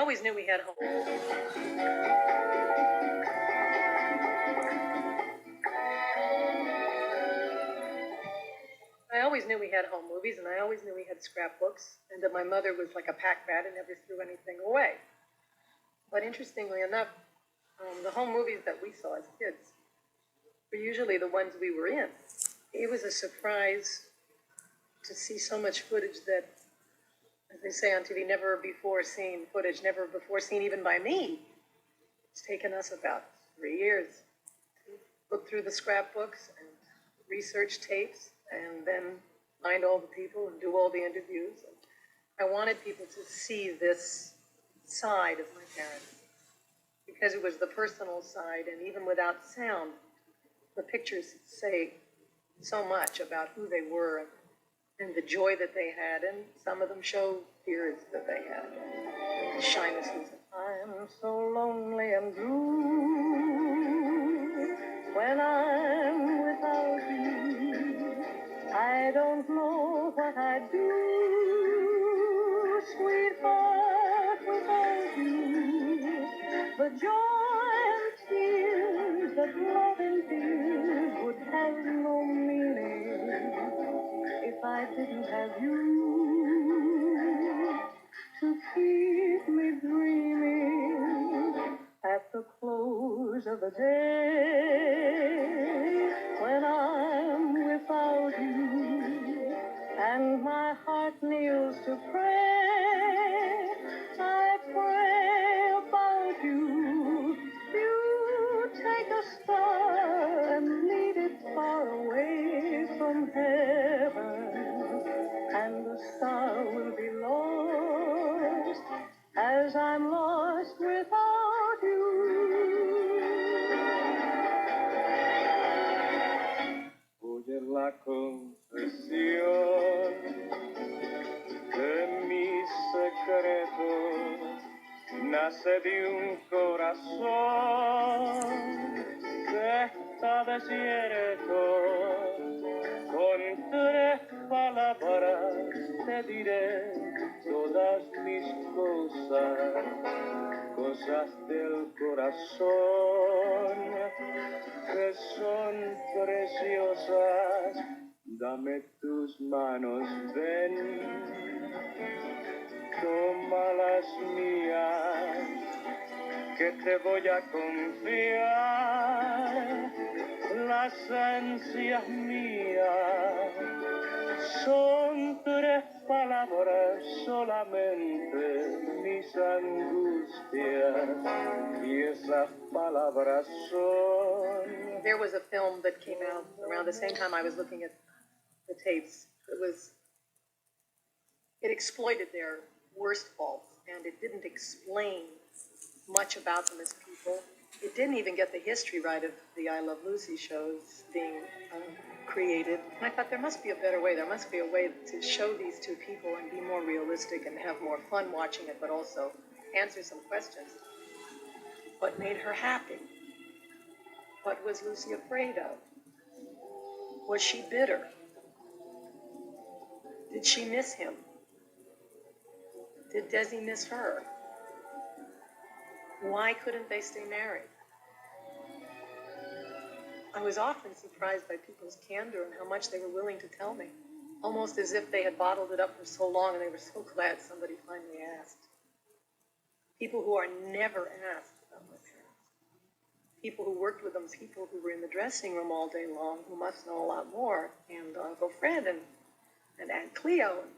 always knew we had home. I always knew we had home movies, and I always knew we had scrapbooks, and that my mother was like a pack rat and never threw anything away. But interestingly enough, the home movies that we saw as kids were usually the ones we were in. It was a surprise to see so much footage that, as they say on TV, never before seen footage, never before seen even by me. It's taken us about 3 years to look through the scrapbooks and research tapes and then find all the people and do all the interviews. And I wanted people to see this side of my parents because it was the personal side, and even without sound, the pictures say so much about who they were and the joy that they had, and some of them show tears that they had. The shynesses. I'm so lonely and blue when I'm without you. I don't know what I'd do, sweetheart, without you. The joy and tears that love endears would have no meaning if I didn't have you to keep me dreaming at the close of the day when I'm without you and my heart kneels to pray. I pray about you. You take a star and lead it far away from heaven, and the star will be lost as I'm lost without you. Oye la confesión de mis secretos, nace de un corazón que está desierto. Con 3 palabras te diré todas mis cosas del corazón que son preciosas. Dame tus manos, ven, toma las mías, que te voy a confiar. Las ansias mías son 3 palabras solamente, mis angustias, y esas palabras son. There was a film that came out around the same time I was looking at the tapes. It exploited their worst faults, and it didn't explain much about them as people. It didn't even get the history right of the I Love Lucy shows being created. And I thought there must be a better way. There must be a way to show these 2 people and be more realistic and have more fun watching it, but also answer some questions. What made her happy? What was Lucy afraid of? Was she bitter? Did she miss him? Did Desi miss her? Why couldn't they stay married? I was often surprised by people's candor and how much they were willing to tell me, almost as if they had bottled it up for so long and they were so glad somebody finally asked. People who are never asked about my parents. People who worked with them, people who were in the dressing room all day long, who must know a lot more, and Uncle Fred and Aunt Cleo and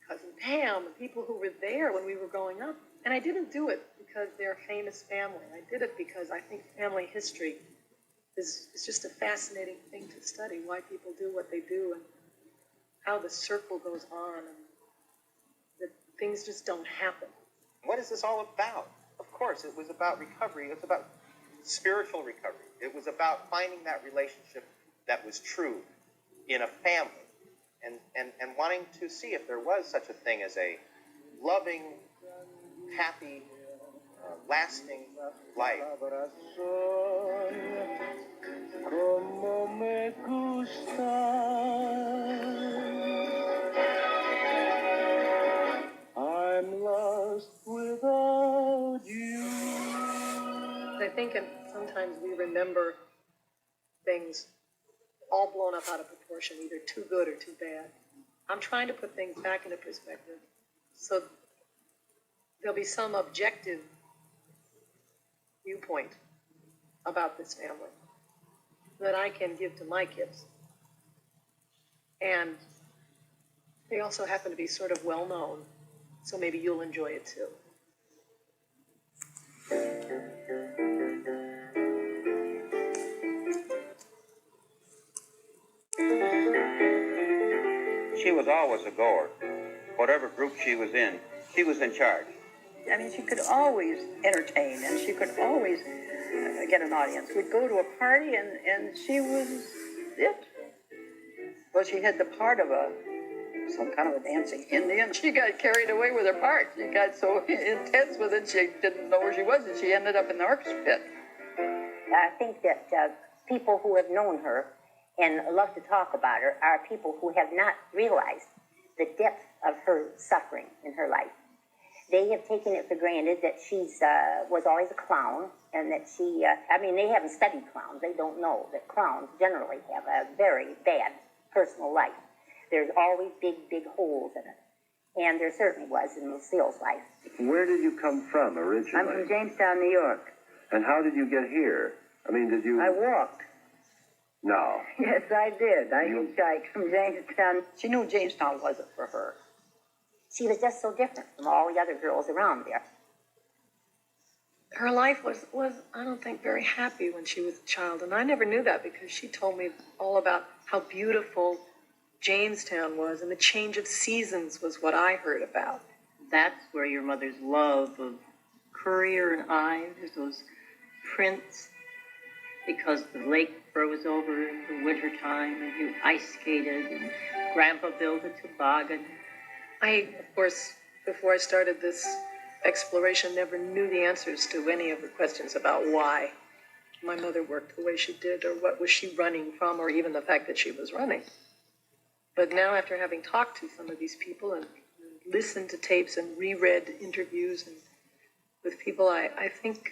Cousin Pam, and people who were there when we were growing up. And I didn't do it because they're a famous family. I did it because I think family history is just a fascinating thing to study, why people do what they do and how the circle goes on and that things just don't happen. What is this all about? Of course, it was about recovery. It was about spiritual recovery. It was about finding that relationship that was true in a family and wanting to see if there was such a thing as a loving, happy, lasting life. Como me gusta. I'm lost without think sometimes we remember things all blown up out of proportion, either too good or too bad. I'm trying to put things back into perspective so there'll be some objective viewpoint about this family that I can give to my kids. And they also happen to be sort of well known, so maybe you'll enjoy it too. She was always a goer. Whatever group she was in charge. I mean, she could always entertain, and she could always get an audience. We'd go to a party, and she was it. Well, she had the part of some kind of a dancing Indian. She got carried away with her part. She got so intense with it, she didn't know where she was, and she ended up in the orchestra pit. I think that people who have known her and love to talk about her are people who have not realized the depth of her suffering in her life. They have taken it for granted that she's was always a clown, and that she, they haven't studied clowns. They don't know that clowns generally have a very bad personal life. There's always big, big holes in it. And there certainly was in Lucille's life. Where did you come from originally? I'm from Jamestown, New York. And how did you get here? I mean, did you... I walked. No. Yes, I did. I hitchhiked from Jamestown. She knew Jamestown wasn't for her. She was just so different from all the other girls around there. Her life was I don't think, very happy when she was a child. And I never knew that because she told me all about how beautiful Jamestown was, and the change of seasons was what I heard about. That's where your mother's love of Currier and Ives, those prints, because the lake froze over in the wintertime and you ice skated, and Grandpa built a toboggan. I, of course, before I started this exploration, never knew the answers to any of the questions about why my mother worked the way she did, or what was she running from, or even the fact that she was running. But now, after having talked to some of these people and listened to tapes and reread interviews and with people, I think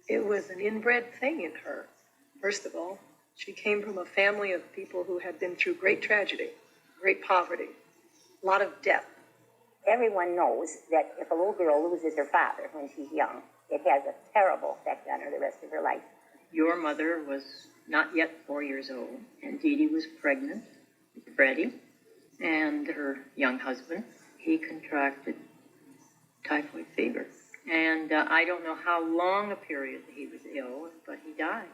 it was an inbred thing in her. First of all, she came from a family of people who had been through great tragedy, great poverty, a lot of death. Everyone knows that if a little girl loses her father when she's young, it has a terrible effect on her the rest of her life. Your mother was not yet 4 years old, and Dee Dee was pregnant with Freddie, and her young husband, he contracted typhoid fever. And I don't know how long a period he was ill, but he died.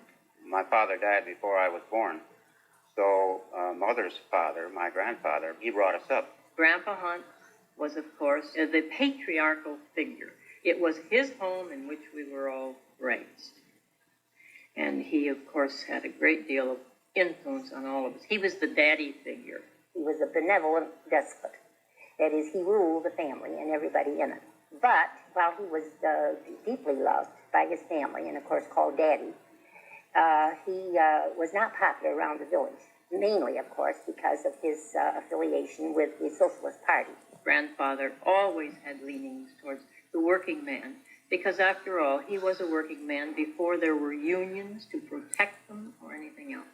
My father died before I was born. So mother's father, my grandfather, he brought us up. Grandpa Hunt was, of course, the patriarchal figure. It was his home in which we were all raised. And he, of course, had a great deal of influence on all of us. He was the daddy figure. He was a benevolent despot. That is, he ruled the family and everybody in it. But while he was deeply loved by his family and, of course, called Daddy, he was not popular around the village, mainly, of course, because of his affiliation with the Socialist Party. Grandfather always had leanings towards the working man, because, after all, he was a working man before there were unions to protect them or anything else.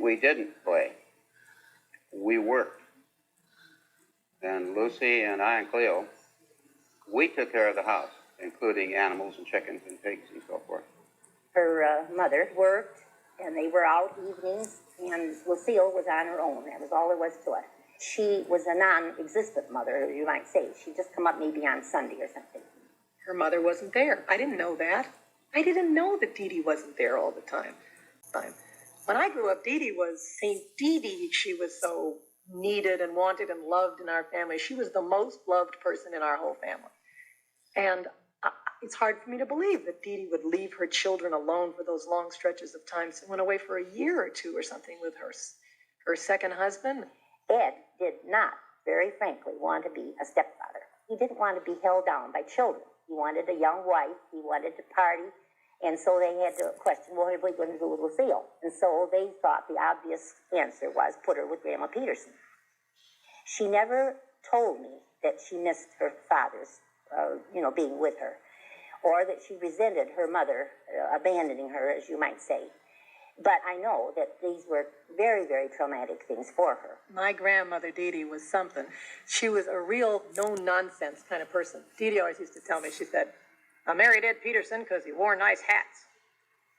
We didn't play. We worked. And Lucy and I and Cleo, we took care of the house, including animals and chickens and pigs and so forth. Her mother worked, and they were out evenings, and Lucille was on her own. That was all there was to it. She was a non-existent mother, you might say. She'd just come up maybe on Sunday or something. Her mother wasn't there. I didn't know that. I didn't know that Dee Dee wasn't there all the time. When I grew up, Dee Dee was St. Dee Dee. She was so needed and wanted and loved in our family. She was the most loved person in our whole family. And it's hard for me to believe that Dee Dee would leave her children alone for those long stretches of time. She went away for a year or two or something with her second husband. Ed did not, very frankly, want to be a stepfather. He didn't want to be held down by children. He wanted a young wife. He wanted to party. And so they had to question, what are we going to do with Lucille? And so they thought the obvious answer was put her with Grandma Peterson. She never told me that she missed her father's, being with her. or that she resented her mother abandoning her, as you might say. But I know that these were very, very traumatic things for her. My grandmother, Didi, was something. She was a real no-nonsense kind of person. Didi always used to tell me, she said, I married Ed Peterson because he wore nice hats,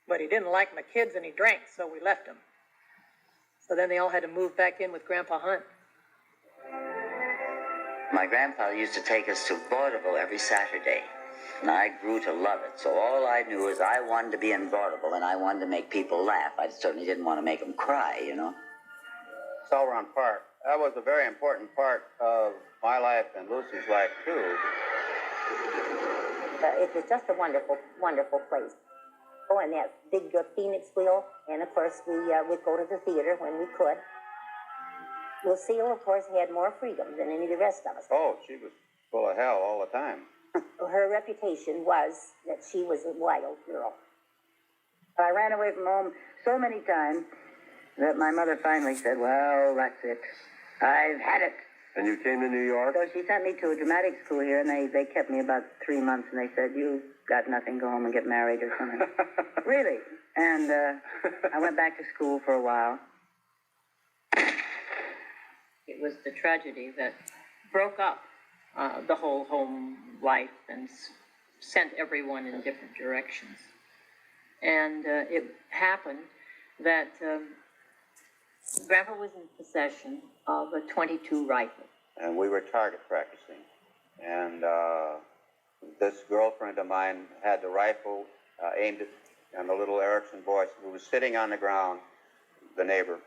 but he didn't like my kids and he drank, so we left him. So then they all had to move back in with Grandpa Hunt. My grandfather used to take us to vaudeville every Saturday, and I grew to love it. So all I knew is I wanted to be in vaudeville, and I wanted to make people laugh. I certainly didn't want to make them cry, you know. Selron Park, that was a very important part of my life and Lucy's life, too. It was just a wonderful, wonderful place. Oh, and that big Phoenix wheel, and of course we'd go to the theater when we could. Lucille, of course, had more freedom than any of the rest of us. Oh, she was full of hell all the time. Her reputation was that she was a wild girl. I ran away from home so many times that my mother finally said, well, that's it. I've had it. And you came to New York? So she sent me to a dramatic school here, and they kept me about 3 months, and they said, you got nothing, go home and get married or something. Really? And I went back to school for a while. It was the tragedy that broke up the whole home life and sent everyone in different directions. And it happened that Grandpa was in possession of a .22 rifle. And we were target practicing. And this girlfriend of mine had the rifle aimed at the little Erickson boy who was sitting on the ground, the neighbor,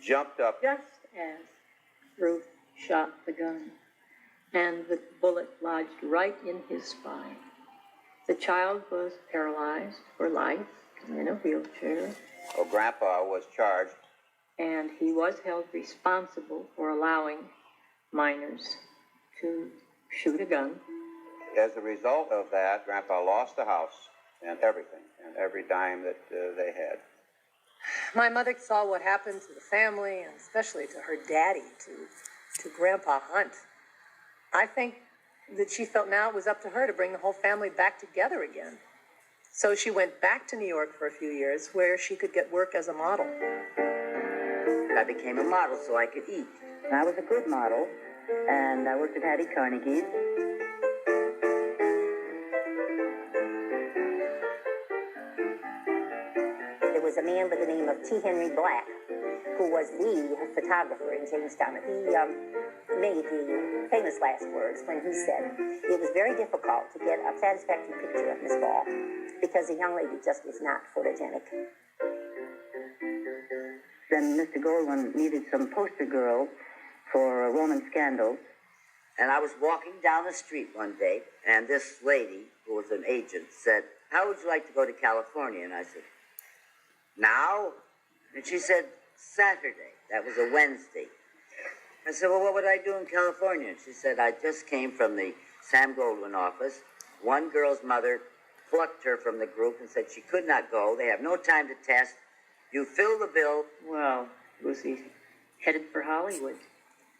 jumped up. Just as Ruth shot the gun, and the bullet lodged right in his spine. The child was paralyzed for life in a wheelchair. Oh, Grandpa was charged. And he was held responsible for allowing minors to shoot a gun. As a result of that, Grandpa lost the house and everything, and every dime that they had. My mother saw what happened to the family, and especially to her daddy, to Grandpa Hunt. I think that she felt now it was up to her to bring the whole family back together again. So she went back to New York for a few years where she could get work as a model. I became a model so I could eat. I was a good model, and I worked at Hattie Carnegie's. There was a man by the name of T. Henry Black, who was the photographer in Jamestown. He made the famous last words when he said, it was very difficult to get a satisfactory picture of Miss Ball because the young lady just was not photogenic. Then Mr. Goldwyn needed some poster girls for a Roman Scandal. And I was walking down the street one day, and this lady, who was an agent, said, how would you like to go to California? And I said, now? And she said, Saturday. That was a Wednesday. I said, well, what would I do in California? And she said, I just came from the Sam Goldwyn office. One girl's mother plucked her from the group and said she could not go. They have no time to test. You fill the bill. Well, Lucy headed for Hollywood,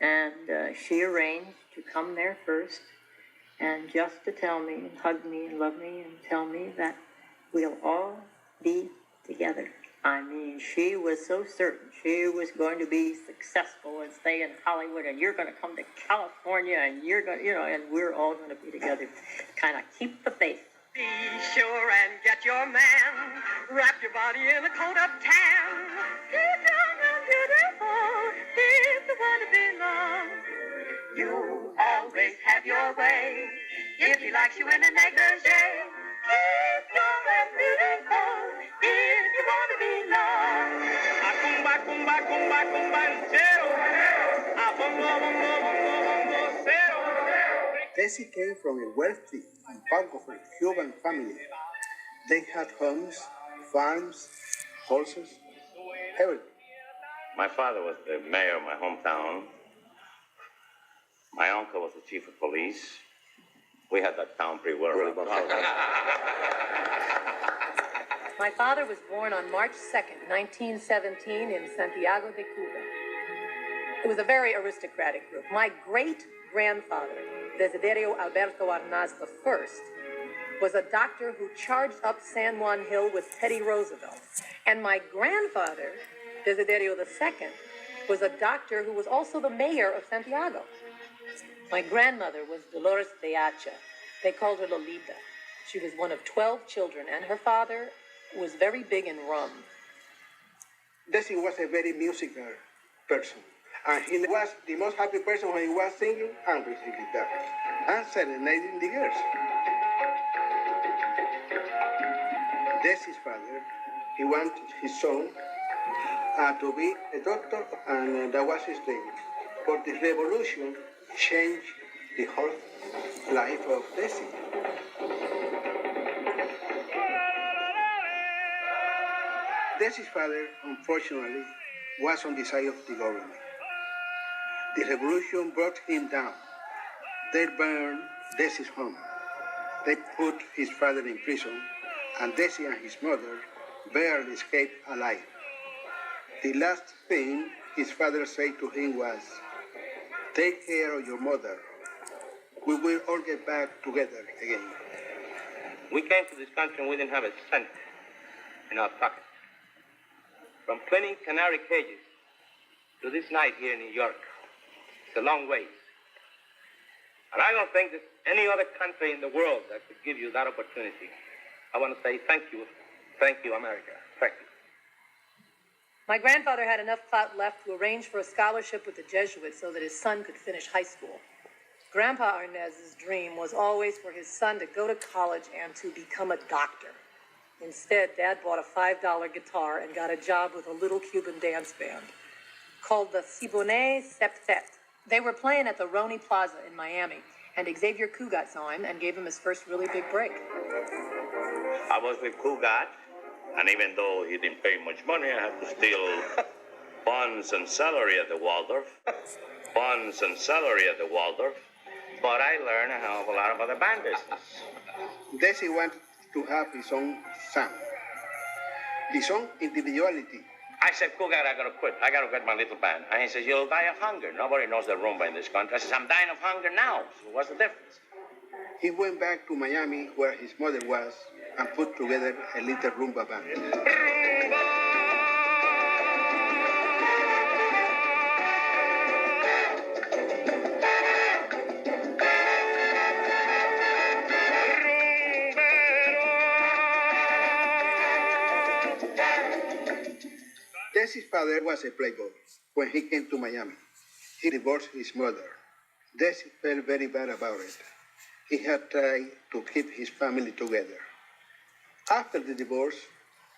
and she arranged to come there first, and just to tell me, and hug me, and love me, and tell me that we'll all be together. I mean, she was so certain she was going to be successful and stay in Hollywood, and you're going to come to California, and you're going to, and we're all going to be together. Kind of keep the faith. Be sure and get your man. Wrap your body in a coat of tan. Keep young and beautiful. If you want to be loved, you always have your way. If he likes you in a negligee, keep young and beautiful. If you want to be loved. Acumba, cumba, cumba, cumbancero. Abongo, bongo, bongo, bongocero. Desi came from a wealthy and powerful Cuban family. They had homes, farms, horses, everything. My father was the mayor of my hometown. My uncle was the chief of police. We had that town pretty well. My father was born on March 2nd, 1917 in Santiago de Cuba. It was a very aristocratic group. My great-grandfather, Desiderio Alberto Arnaz I, was a doctor who charged up San Juan Hill with Teddy Roosevelt. And my grandfather, Desiderio II, was a doctor who was also the mayor of Santiago. My grandmother was Dolores de Hacha. They called her Lolita. She was one of 12 children, and her father was very big in rum. Desi was a very musical person. And he was the most happy person when he was singing and with his guitar and serenading the girls. Desi's father, he wanted his son to be a doctor, and that was his dream. But the revolution changed the whole life of Desi. Desi's father, unfortunately, was on the side of the government. The revolution brought him down. They burned Desi's home. They put his father in prison, and Desi and his mother barely escaped alive. The last thing his father said to him was, "Take care of your mother. We will all get back together again." We came to this country and we didn't have a cent in our pocket. From cleaning canary cages to this night here in New York, it's a long ways. And I don't think there's any other country in the world that could give you that opportunity. I want to say thank you, America. Thank you. My grandfather had enough clout left to arrange for a scholarship with the Jesuits so that his son could finish high school. Grandpa Arnaz's dream was always for his son to go to college and to become a doctor. Instead, Dad bought a $5 guitar and got a job with a little Cuban dance band called the Siboney Septet. They were playing at the Roni Plaza in Miami, and Xavier Cugat saw him and gave him his first really big break. I was with Cugat, and even though he didn't pay much money, I had to steal buns and celery at the Waldorf. But I learned a hell of a lot about the band business. Desi wanted to have his own sound, his own individuality. I said, Cugat, I gotta quit. I gotta get my little band. And he says, you'll die of hunger. Nobody knows the rumba in this country. I says, I'm dying of hunger now. So what's the difference? He went back to Miami, where his mother was, and put together a little rumba band. Desi's father was a playboy. When he came to Miami, he divorced his mother. Desi felt very bad about it. He had tried to keep his family together. After the divorce,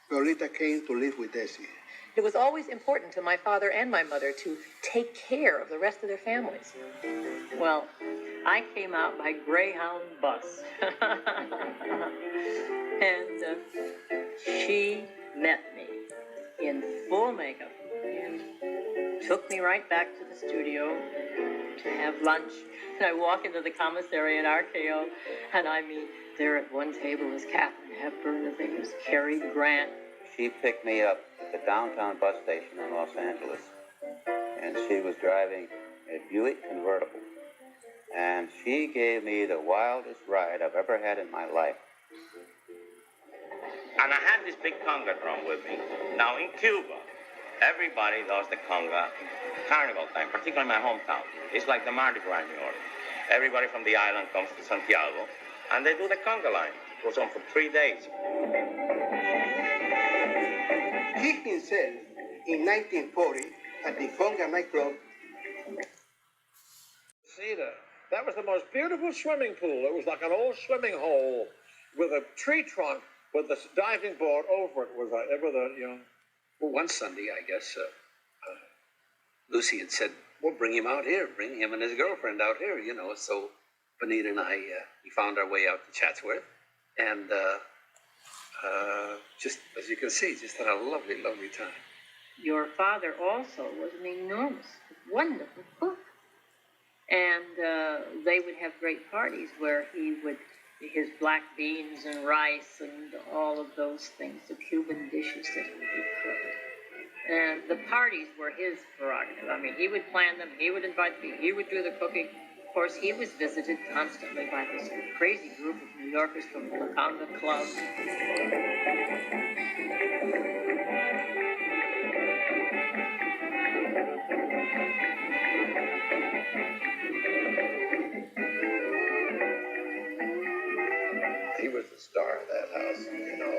Lolita came to live with Desi. It was always important to my father and my mother to take care of the rest of their families. Well, I came out by Greyhound bus. And she met me in full makeup and took me right back to the studio to have lunch. And I walk into the commissary at RKO, and I mean, there at one table is Katharine Hepburn, I think it was Cary Grant. She picked me up at the downtown bus station in Los Angeles, and she was driving a Buick convertible, and she gave me the wildest ride I've ever had in my life. And I had this big conga drum with me. Now, in Cuba, everybody does the conga carnival time, particularly in my hometown. It's like the Mardi Gras in New York. Everybody from the island comes to Santiago, and they do the conga line. It goes on for 3 days. He himself, in 1940, at the Conga nightclub. Cedar. That was the most beautiful swimming pool. It was like an old swimming hole with a tree trunk with the diving board over it. Was ever the, you know? Well, one Sunday, I guess, Lucy had said, well, bring him out here. Bring him and his girlfriend out here, you know. So Benita and I, we found our way out to Chatsworth. And just, as you can see, just had a lovely, lovely time. Your father also was an enormous, wonderful cook. And they would have great parties where he would, his black beans and rice and all of those things, the Cuban dishes that he would cook. And the parties were his prerogative. I mean, he would plan them, he would invite me, he would do the cooking. Of course, he was visited constantly by this crazy group of New Yorkers from the Laconda Club. He was the star of that house, you know.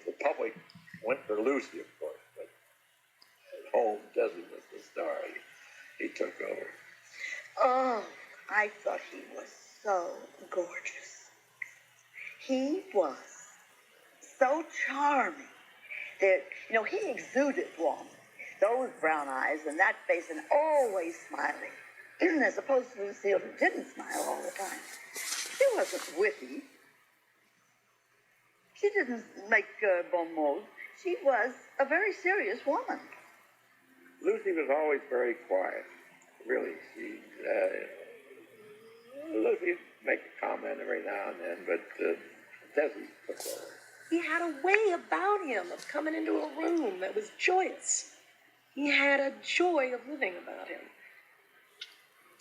The public went for Lucy, of course, but at home, Desi was the star. He took over. Oh, I thought he was so gorgeous. He was so charming. That, you know, he exuded warmth. Those brown eyes and that face and always smiling. As opposed to Lucille, who didn't smile all the time. She wasn't witty. She didn't make bon mots. She was a very serious woman. Lucy was always very quiet. Really, Lucy make a comment every now and then, but Desi took over. He had a way about him of coming into a room that was joyous. He had a joy of living about him.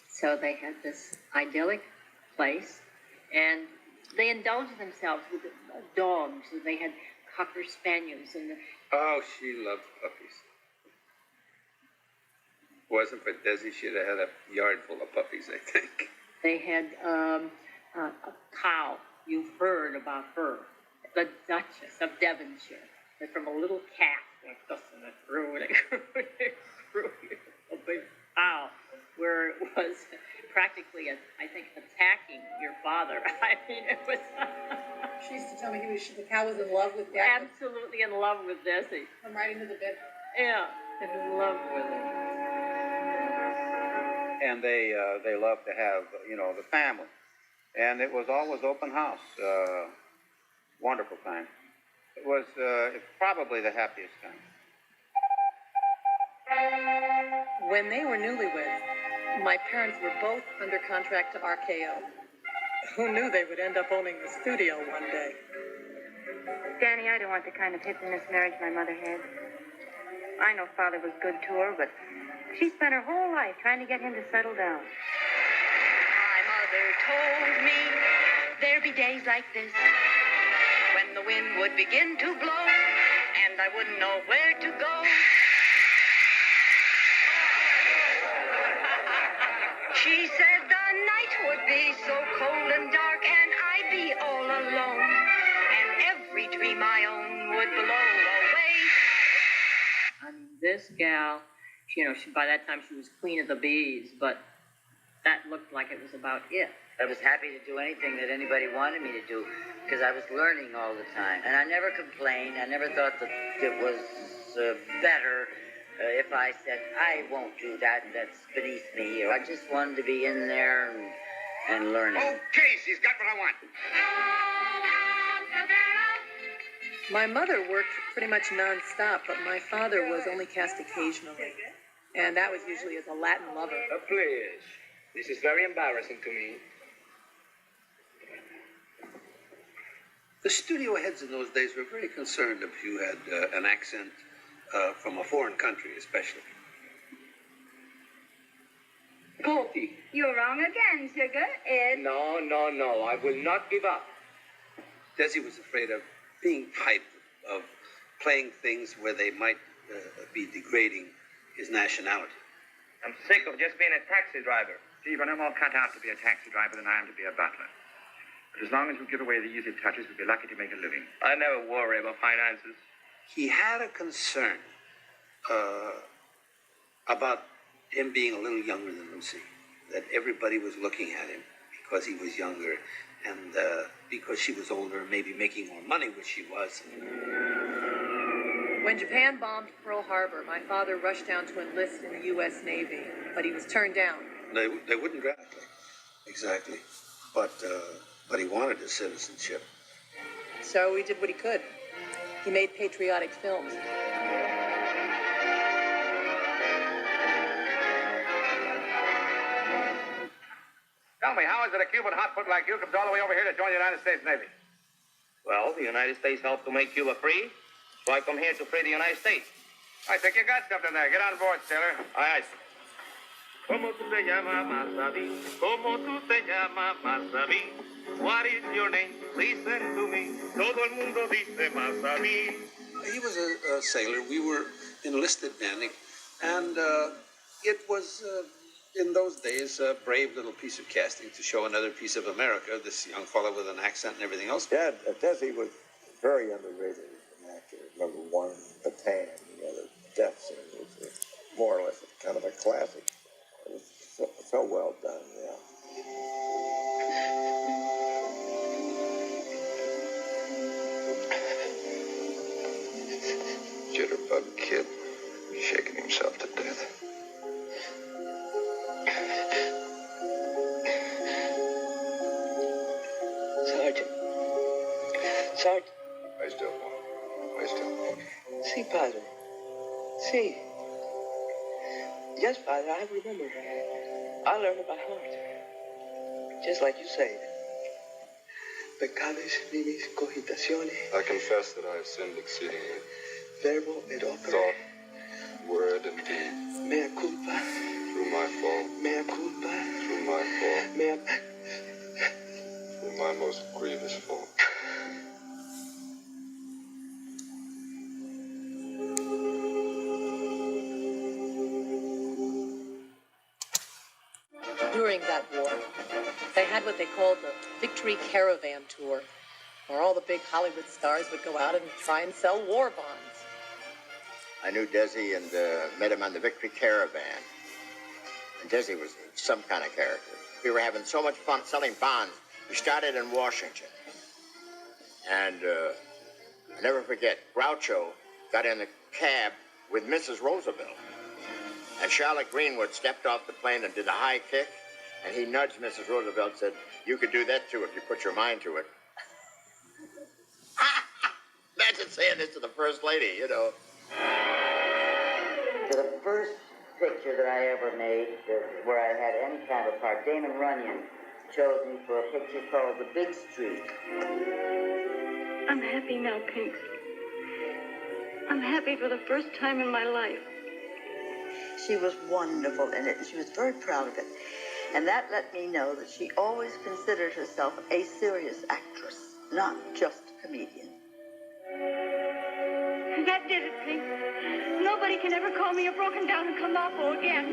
So they had this idyllic place, and they indulged themselves with dogs. They had Cocker Spaniels and Oh, she loved puppies. Wasn't for Desi, she'd have had a yard full of puppies, I think. they had a cow. You've heard about her, the Duchess of Devonshire. They're from a little calf like this, and it grew and it grew and it grew. A big cow, where it was practically, I think, attacking your father. I mean, it was. She used to tell me the cow was in love with Dad. Absolutely in love with Desi. Come right into the bed. Yeah, in love with her. And they loved to have, the family. And it was always open house. Wonderful time. It was probably the happiest time. When they were newlyweds, my parents were both under contract to RKO. Who knew they would end up owning the studio one day? Danny, I don't want the kind of hit and miss marriage my mother had. I know Father was good to her, but she spent her whole life trying to get him to settle down. My mother told me there'd be days like this when the wind would begin to blow and I wouldn't know where to go. She said the night would be so cold and dark and I'd be all alone and every dream I own would blow away. I mean, this gal, she, by that time she was queen of the bees, but that looked like it was about it. I was happy to do anything that anybody wanted me to do because I was learning all the time. And I never complained. I never thought that it was better if I said, I won't do that, that's beneath me. Or I just wanted to be in there and learning. Okay, she's got what I want. My mother worked pretty much nonstop, but my father was only cast occasionally. And that was usually as a Latin lover. Please. This is very embarrassing to me. The studio heads in those days were very concerned if you had an accent from a foreign country, especially. Goldie. You're wrong again, sugar. It's... No. I will not give up. Desi was afraid of being hyped, of playing things where they might be degrading his nationality. I'm sick of just being a taxi driver. Steve, I'm no more cut out to be a taxi driver than I am to be a butler. But as long as we give away the easy touches, we'll be lucky to make a living. I never worry about finances. He had a concern about him being a little younger than Lucy, that everybody was looking at him because he was younger and because she was older, maybe making more money, which she was. When Japan bombed Pearl Harbor, my father rushed down to enlist in the U.S. Navy, but he was turned down. They wouldn't draft him, exactly. But he wanted his citizenship. So he did what he could. He made patriotic films. Tell me, how is it a Cuban hotfoot like you comes all the way over here to join the United States Navy? Well, the United States helped to make Cuba free, so I come here to free the United States. I think you got something there. Get on board, sailor. Aye, aye. ¿Cómo tú te llamas, Masabi? ¿Cómo tú te llamas, Masabi? What is your name? Listen to me. Todo el mundo dice Masabi. He was a sailor. We were enlisted then, and it was, in those days, a brave little piece of casting to show another piece of America, this young fellow with an accent and everything else. Yeah, Desi was very underrated as an actor. Number one, The Tan, the death scene was more or less kind of a classic. It was so well done, yeah. Jitterbug kid, shaking himself to death. Sergeant. Sergeant. I still won't. I still won't. See, Padre. See. Yes, Padre, I remember. I learned it by heart. Just like you say. Pecados nimis cogitaciones. I confess that I have sinned exceedingly. Verbo et opere. Thought, word, and deed. Mea culpa. Through my fault. Mea culpa. Through my fault. Mea... Through my most grievous fault. During that war, they had what they called the Victory Caravan Tour, where all the big Hollywood stars would go out and try and sell war bonds. I knew Desi and met him on the Victory Caravan. And Desi was some kind of character. We were having so much fun selling bonds. We started in Washington. And I'll never forget, Groucho got in the cab with Mrs. Roosevelt. And Charlotte Greenwood stepped off the plane and did a high kick. And he nudged Mrs. Roosevelt and said, "You could do that too if you put your mind to it." Imagine saying this to the First Lady, you know. The first picture that I ever made where I had any kind of part, Damon Runyon chose me for a picture called The Big Street. I'm happy now, Pinks. I'm happy for the first time in my life. She was wonderful in it, and she was very proud of it. And that let me know that she always considered herself a serious actress, not just a comedian. That did it, Pinks. Nobody can ever call me a broken down and calapo again.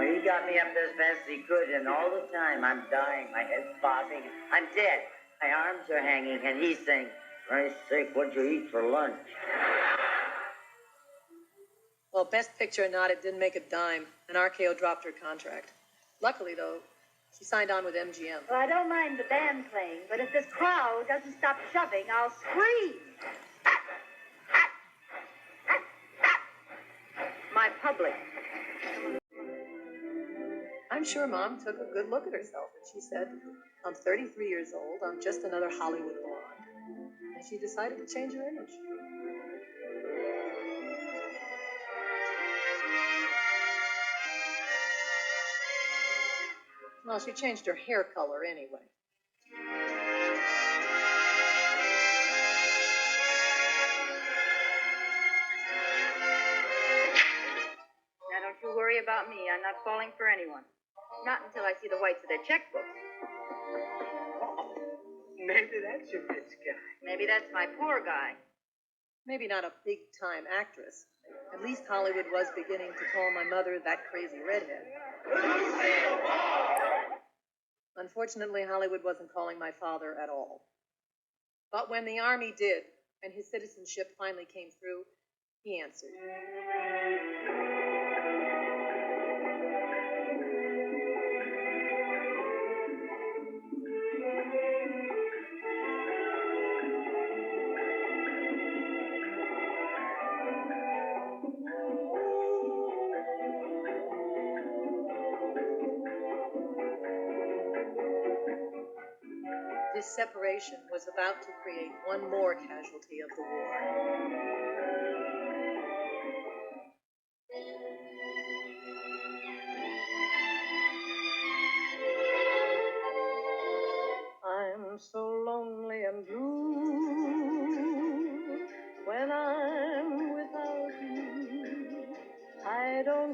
He got me up as fast as he could, and all the time I'm dying, my head's bobbing, I'm dead. My arms are hanging, and he's saying, "Christ's sake, what'd you eat for lunch?" Well, Best Picture or not, it didn't make a dime, and RKO dropped her contract. Luckily, though, she signed on with MGM. Well, I don't mind the band playing, but if this crowd doesn't stop shoving, I'll scream. My public. I'm sure Mom took a good look at herself, and she said, "I'm 33 years old, I'm just another Hollywood blonde." And she decided to change her image. Well, she changed her hair color anyway. Now, don't you worry about me. I'm not falling for anyone. Not until I see the whites of their checkbooks. Maybe that's your rich guy. Maybe that's my poor guy. Maybe not a big-time actress. At least Hollywood was beginning to call my mother that crazy redhead. Unfortunately, Hollywood wasn't calling my father at all. But when the Army did, and his citizenship finally came through, he answered. This separation was about to create one more casualty of the war.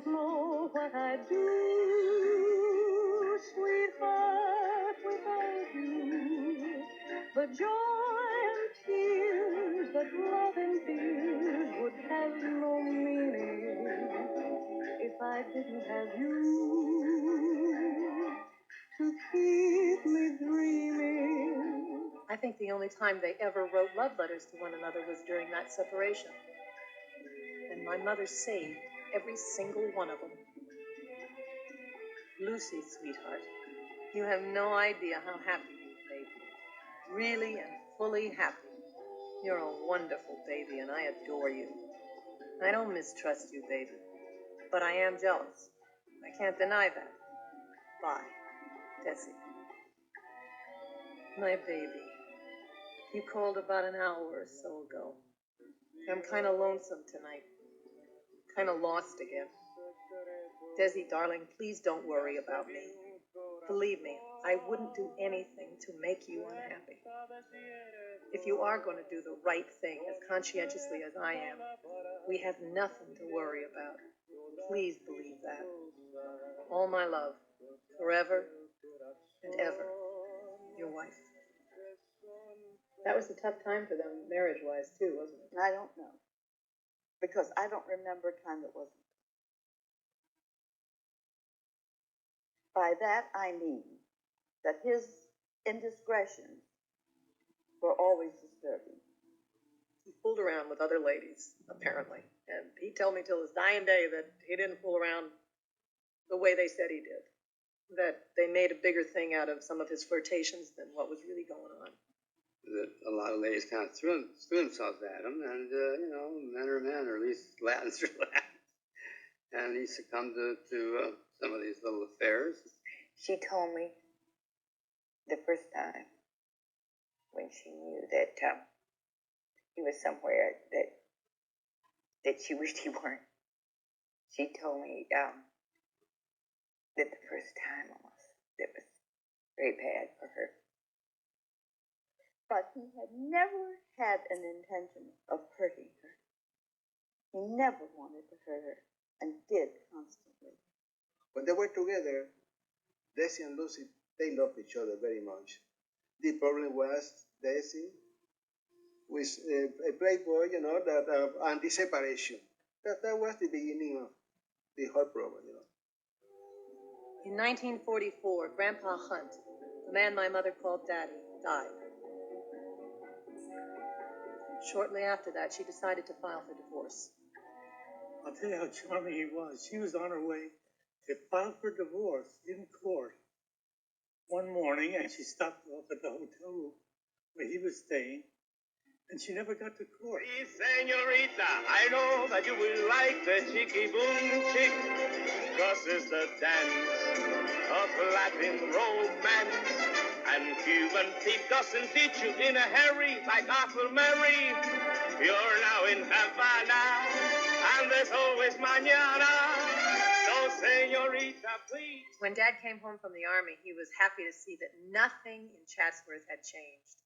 don't know what I'd do, sweetheart, without you. The joy and tears that love endears would have no meaning if I didn't have you to keep me dreaming. I think the only time they ever wrote love letters to one another was during that separation. And my mother saved every single one of them. Lucy, sweetheart, you have no idea how happy you've made me. Really and fully happy. You're a wonderful baby, and I adore you. I don't mistrust you, baby, but I am jealous. I can't deny that. Bye, Desi. My baby, you called about an hour or so ago. I'm kind of lonesome tonight. Kind of lost again. Desi, darling, please don't worry about me. Believe me, I wouldn't do anything to make you unhappy. If you are going to do the right thing as conscientiously as I am, we have nothing to worry about. Please believe that. All my love, forever and ever, your wife. That was a tough time for them, marriage-wise, too, wasn't it? I don't know. Because I don't remember a time that wasn't. By that I mean that his indiscretions were always disturbing. He fooled around with other ladies, apparently. And he'd tell me till his dying day that he didn't fool around the way they said he did. That they made a bigger thing out of some of his flirtations than what was really going on. That a lot of ladies kind of threw themselves at him, and, men are men, or at least Latins are Latins. And he succumbed to some of these little affairs. She told me the first time when she knew that he was somewhere that she wished he weren't. She told me that the first time it was very bad for her. But he had never had an intention of hurting her. He never wanted to hurt her, and did constantly. When they were together, Desi and Lucy, they loved each other very much. The problem was Desi with a playboy, and the separation. That was the beginning of the whole problem, In 1944, Grandpa Hunt, the man my mother called Daddy, died. Shortly after that, she decided to file for divorce. I'll tell you how charming he was. She was on her way to file for divorce in court one morning, and she stopped off at the hotel room where he was staying, and she never got to court. Sí, señorita, I know that you will like the chicky boom chick, 'cause it's the dance of Latin romance. And Cuban Pete doesn't teach you in a hurry like Uncle Mary. You're now in Havana, and there's always mañana. So, señorita, please. When Dad came home from the Army, he was happy to see that nothing in Chatsworth had changed.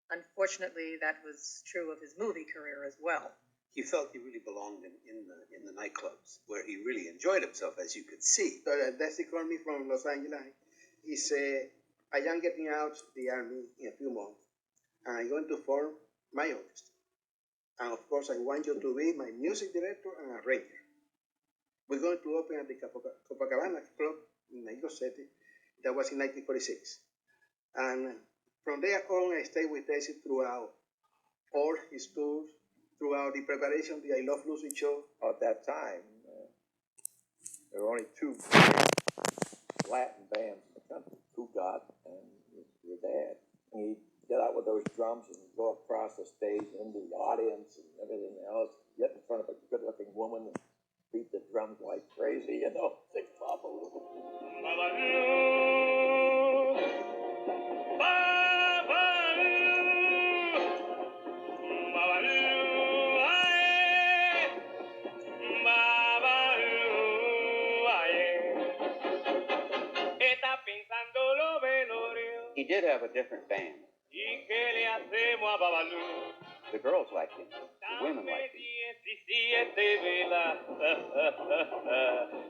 Unfortunately, that was true of his movie career as well. He felt he really belonged in the nightclubs, where he really enjoyed himself, as you could see. So Desi called me from Los Angeles. He said, I am getting out the Army in a few months, and I'm going to form my orchestra. And of course, I want you to be my music director and arranger. We're going to open at the Copacabana Club in Mexico City. That was in 1946. And from there on, I stayed with Desi throughout all his tours, throughout the preparation of the I Love Lucy show. At that time, there were only two Latin bands in the country, Cugat and your dad. And he'd get out with those drums and go across the stage into the audience and everything else, get in front of a good-looking woman and beat the drums like crazy, sing Papa Lou. He did have a different band. The girls liked him. The women liked him. 17 velas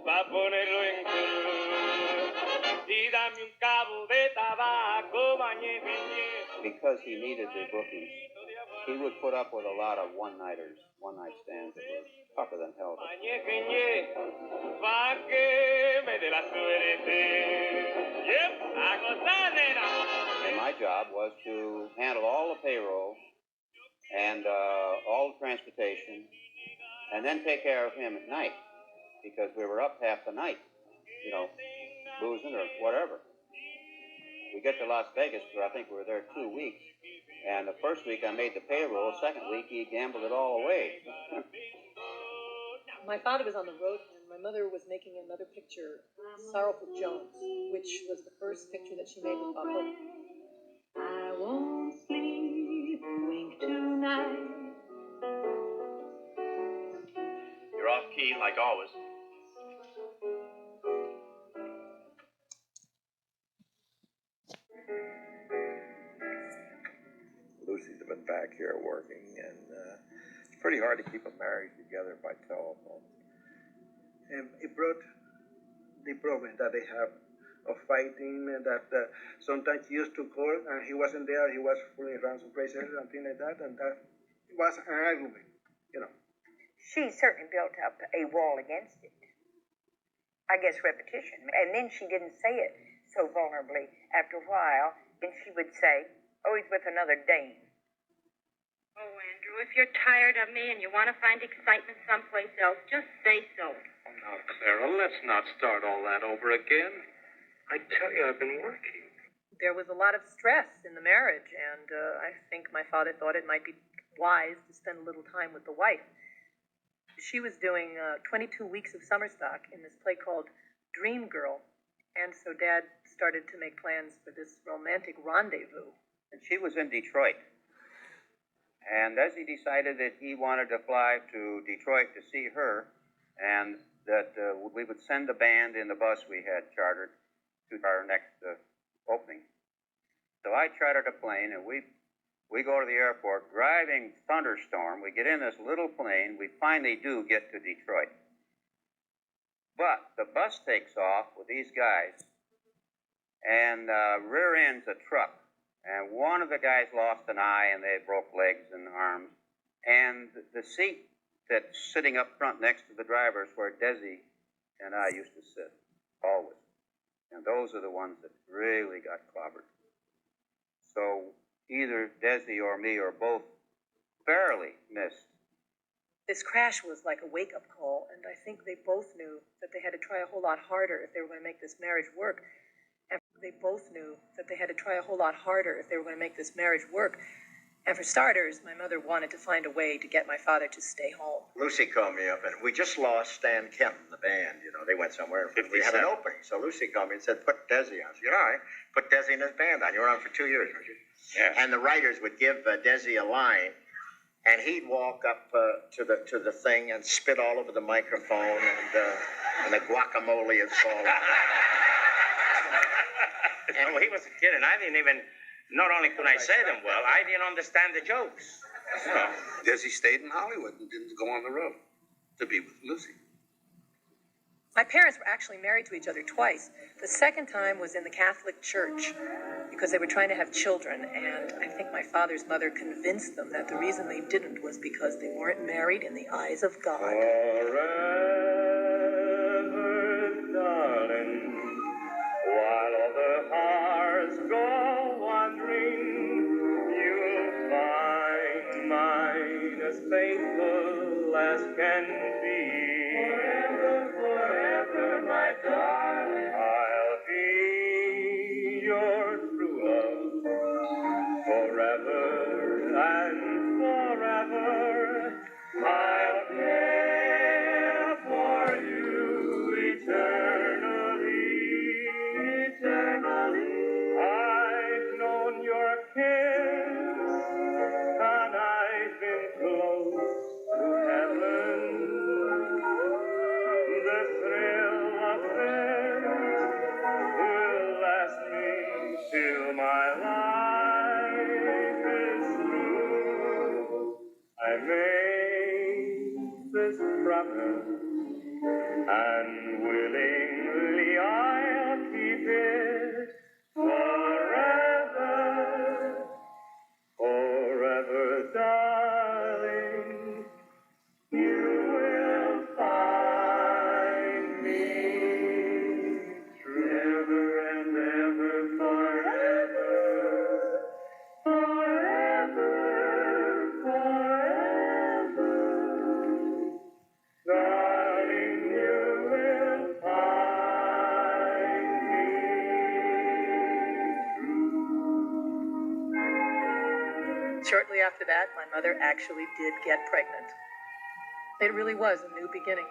pa' ponerlo en cruz. Y dame un cabo de tabaco, mañe, Because he needed the bookings, he would put up with a lot of one-nighters, one-night stands that were tougher than hell. pa' que me dé la suerte. Yep, a gozar, nena. And my job was to handle all the payroll and all the transportation, and then take care of him at night, because we were up half the night, you know, boozing or whatever. We get to Las Vegas, where I think we were there 2 weeks, and the first week I made the payroll, second week he gambled it all away. My father was on the road, and my mother was making another picture, Sorrowful Jones, which was the first picture that she made with Bob Hope. I won't sleep a wink tonight. You're off key, like always. Lucy's been back here working, and it's pretty hard to keep a marriage together by telephone. It brought the problem that they have of fighting, and that sometimes he used to call and he wasn't there, he was fooling around some places and things like that, and that was an argument, you know. She certainly built up a wall against it. I guess repetition. And then she didn't say it so vulnerably. After a while, then she would say, oh, he's with another dame. Oh, Andrew, if you're tired of me and you want to find excitement someplace else, just say so. Now, Clara, let's not start all that over again. I tell you, I've been working. There was a lot of stress in the marriage, and I think my father thought it might be wise to spend a little time with the wife. She was doing 22 weeks of summer stock in this play called Dream Girl, and so Dad started to make plans for this romantic rendezvous. And she was in Detroit. And Desi decided that he wanted to fly to Detroit to see her, and that we would send the band in the bus we had chartered to our next opening. So I chartered a plane, and we go to the airport, driving thunderstorm. We get in this little plane. We finally do get to Detroit. But the bus takes off with these guys, and rear ends a truck. And one of the guys lost an eye, and they broke legs and arms. And the seat that's sitting up front next to the driver is where Desi and I used to sit, always. And those are the ones that really got clobbered. So either Desi or me or both barely missed. This crash was like a wake-up call, and I think they both knew that they had to try a whole lot harder if they were going to make this marriage work. And they both knew that they had to try a whole lot harder if they were going to make this marriage work. And for starters, my mother wanted to find a way to get my father to stay home. Lucy called me up, and we just lost Stan Kemp in the band. You know, they went somewhere. We had an opening. So Lucy called me and said, put Desi on. I said, all right, put Desi in his band on. You were on for 2 years, weren't you? Yeah. And the writers would give Desi a line, and he'd walk up to the thing and spit all over the microphone, and the guacamole would fall out. And he was a kid, and I didn't even, not only could I say them well, I didn't understand the jokes. You know. Desi stayed in Hollywood and didn't go on the road to be with Lucy. My parents were actually married to each other twice. The second time was in the Catholic Church because they were trying to have children, and I think my father's mother convinced them that the reason they didn't was because they weren't married in the eyes of God. Forever, darling, while other hearts go wandering, you'll find mine as faithful as can be. Forever, my darling, I'll be your true love. Forever and forever, I'll care shortly after that, my mother actually did get pregnant. It really was a new beginning.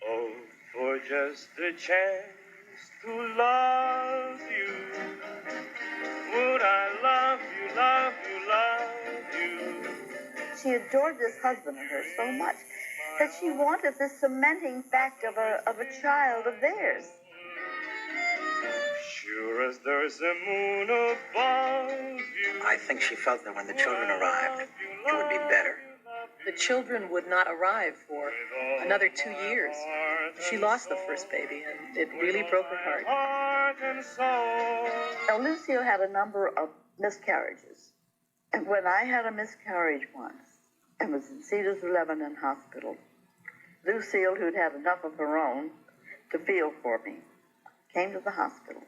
Oh, for just a chance to love you. Would I love you, love you, love you? She adored this husband of hers so much that she wanted this cementing fact of a child of theirs. Sure as there's a moon above you. I think she felt that when the children arrived, it would be better. The children would not arrive for another 2 years. She lost the first baby, and it really broke her heart. Now, Lucille had a number of miscarriages. And when I had a miscarriage once and was in Cedars Lebanon Hospital, Lucille, who'd had enough of her own to feel for me, came to the hospital.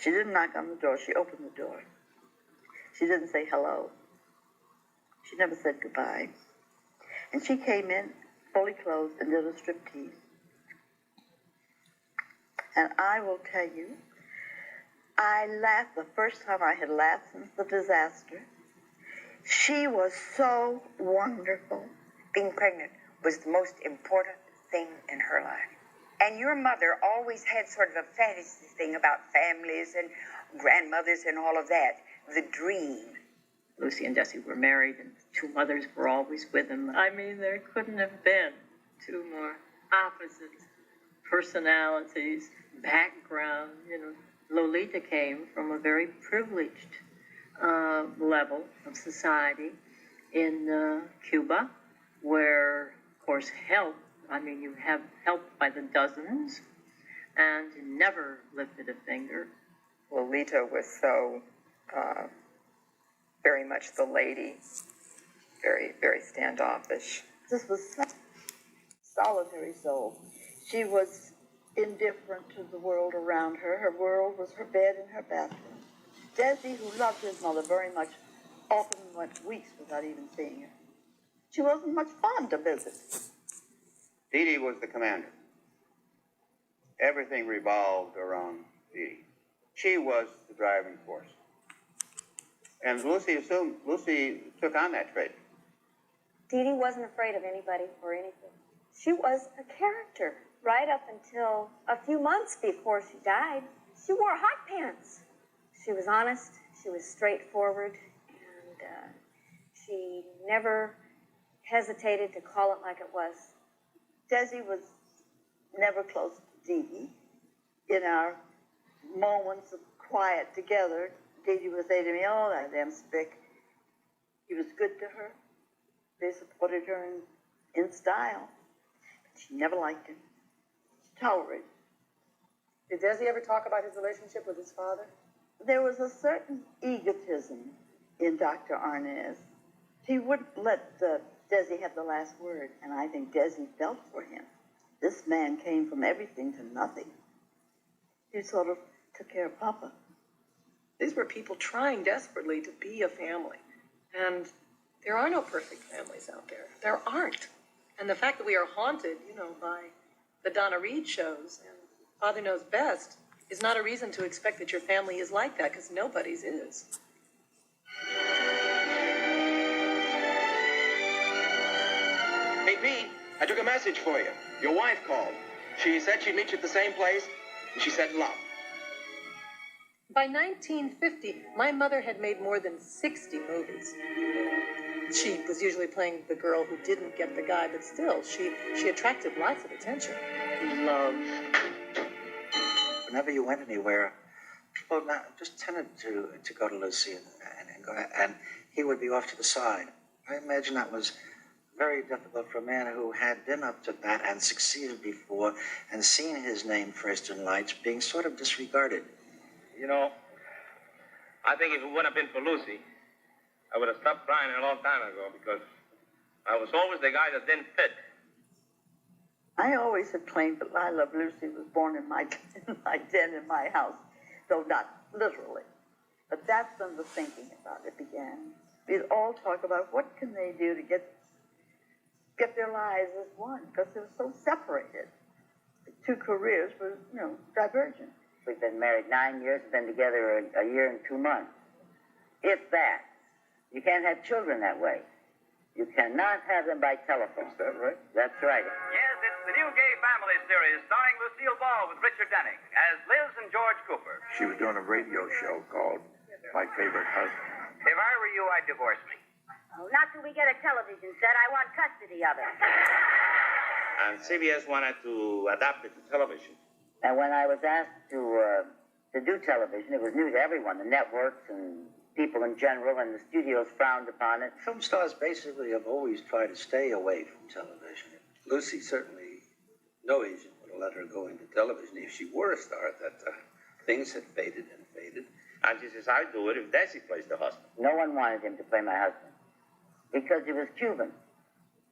She didn't knock on the door. She opened the door. She didn't say hello. She never said goodbye. And she came in fully clothed and did a striptease. And I will tell you, I laughed the first time I had laughed since the disaster. She was so wonderful. Being pregnant was the most important thing in her life. And your mother always had sort of a fantasy thing about families and grandmothers and all of that. The dream. Lucy and Desi were married, and the two mothers were always with them. I mean, there couldn't have been two more opposite personalities, background. You know, Lolita came from a very privileged level of society in Cuba, where, of course, help. I mean, you have help by the dozens, and never lifted a finger. Lolita was so very much the lady, very, very standoffish. This was such a solitary soul. She was indifferent to the world around her. Her world was her bed and her bathroom. Desi, who loved his mother very much, often went weeks without even seeing her. She wasn't much fun to visit. Dee Dee was the commander. Everything revolved around Dee Dee. She was the driving force. And Lucy took on that trait. Dee Dee wasn't afraid of anybody or anything. She was a character right up until a few months before she died. She wore hot pants. She was honest, she was straightforward, and she never hesitated to call it like it was. Desi was never close to Dee Dee. In our moments of quiet together, Dee Dee would say to me, "Oh, that damn spick." He was good to her. They supported her in style. But she never liked him. She tolerated him. Did Desi ever talk about his relationship with his father? There was a certain egotism in Dr. Arnaz. He wouldn't let Desi have the last word, and I think Desi felt for him. This man came from everything to nothing. He sort of took care of Papa. These were people trying desperately to be a family. And there are no perfect families out there. There aren't. And the fact that we are haunted, by the Donna Reed shows and Father Knows Best is not a reason to expect that your family is like that, because nobody's is. Hey, Pete, I took a message for you. Your wife called. She said she'd meet you at the same place, and she said love. By 1950, my mother had made more than 60 movies. She was usually playing the girl who didn't get the guy, but still, she attracted lots of attention. Love. Whenever you went anywhere, people just tended to go to Lucy and he would be off to the side. I imagine that was very difficult for a man who had been up to bat and succeeded before and seen his name first in lights being sort of disregarded. You know, I think if it wouldn't have been for Lucy, I would have stopped crying a long time ago, because I was always the guy that didn't fit. I always had claimed that I Love Lucy was born in my den in my house, though not literally. But that's when the thinking about it began. We'd all talk about what can they do to get their lives as one, because they were so separated. The two careers were, divergent. We've been married 9 years, been together a year and 2 months. If that. You can't have children that way. You cannot have them by telephone. Is that right? That's right. Yes, it's the new gay family series starring Lucille Ball with Richard Denning as Liz and George Cooper. She was doing a radio show called My Favorite Husband. If I were you, I'd divorce me. Oh, not till we get a television set. I want custody of it. And CBS wanted to adapt it to television. And when I was asked to do television, it was new to everyone, the networks and people in general, and the studios frowned upon it. Film stars basically have always tried to stay away from television. Lucy certainly, no agent would have let her go into television if she were a star at that time. Things had faded and faded. And she says, I'd do it if Desi plays the husband. No one wanted him to play my husband because he was Cuban,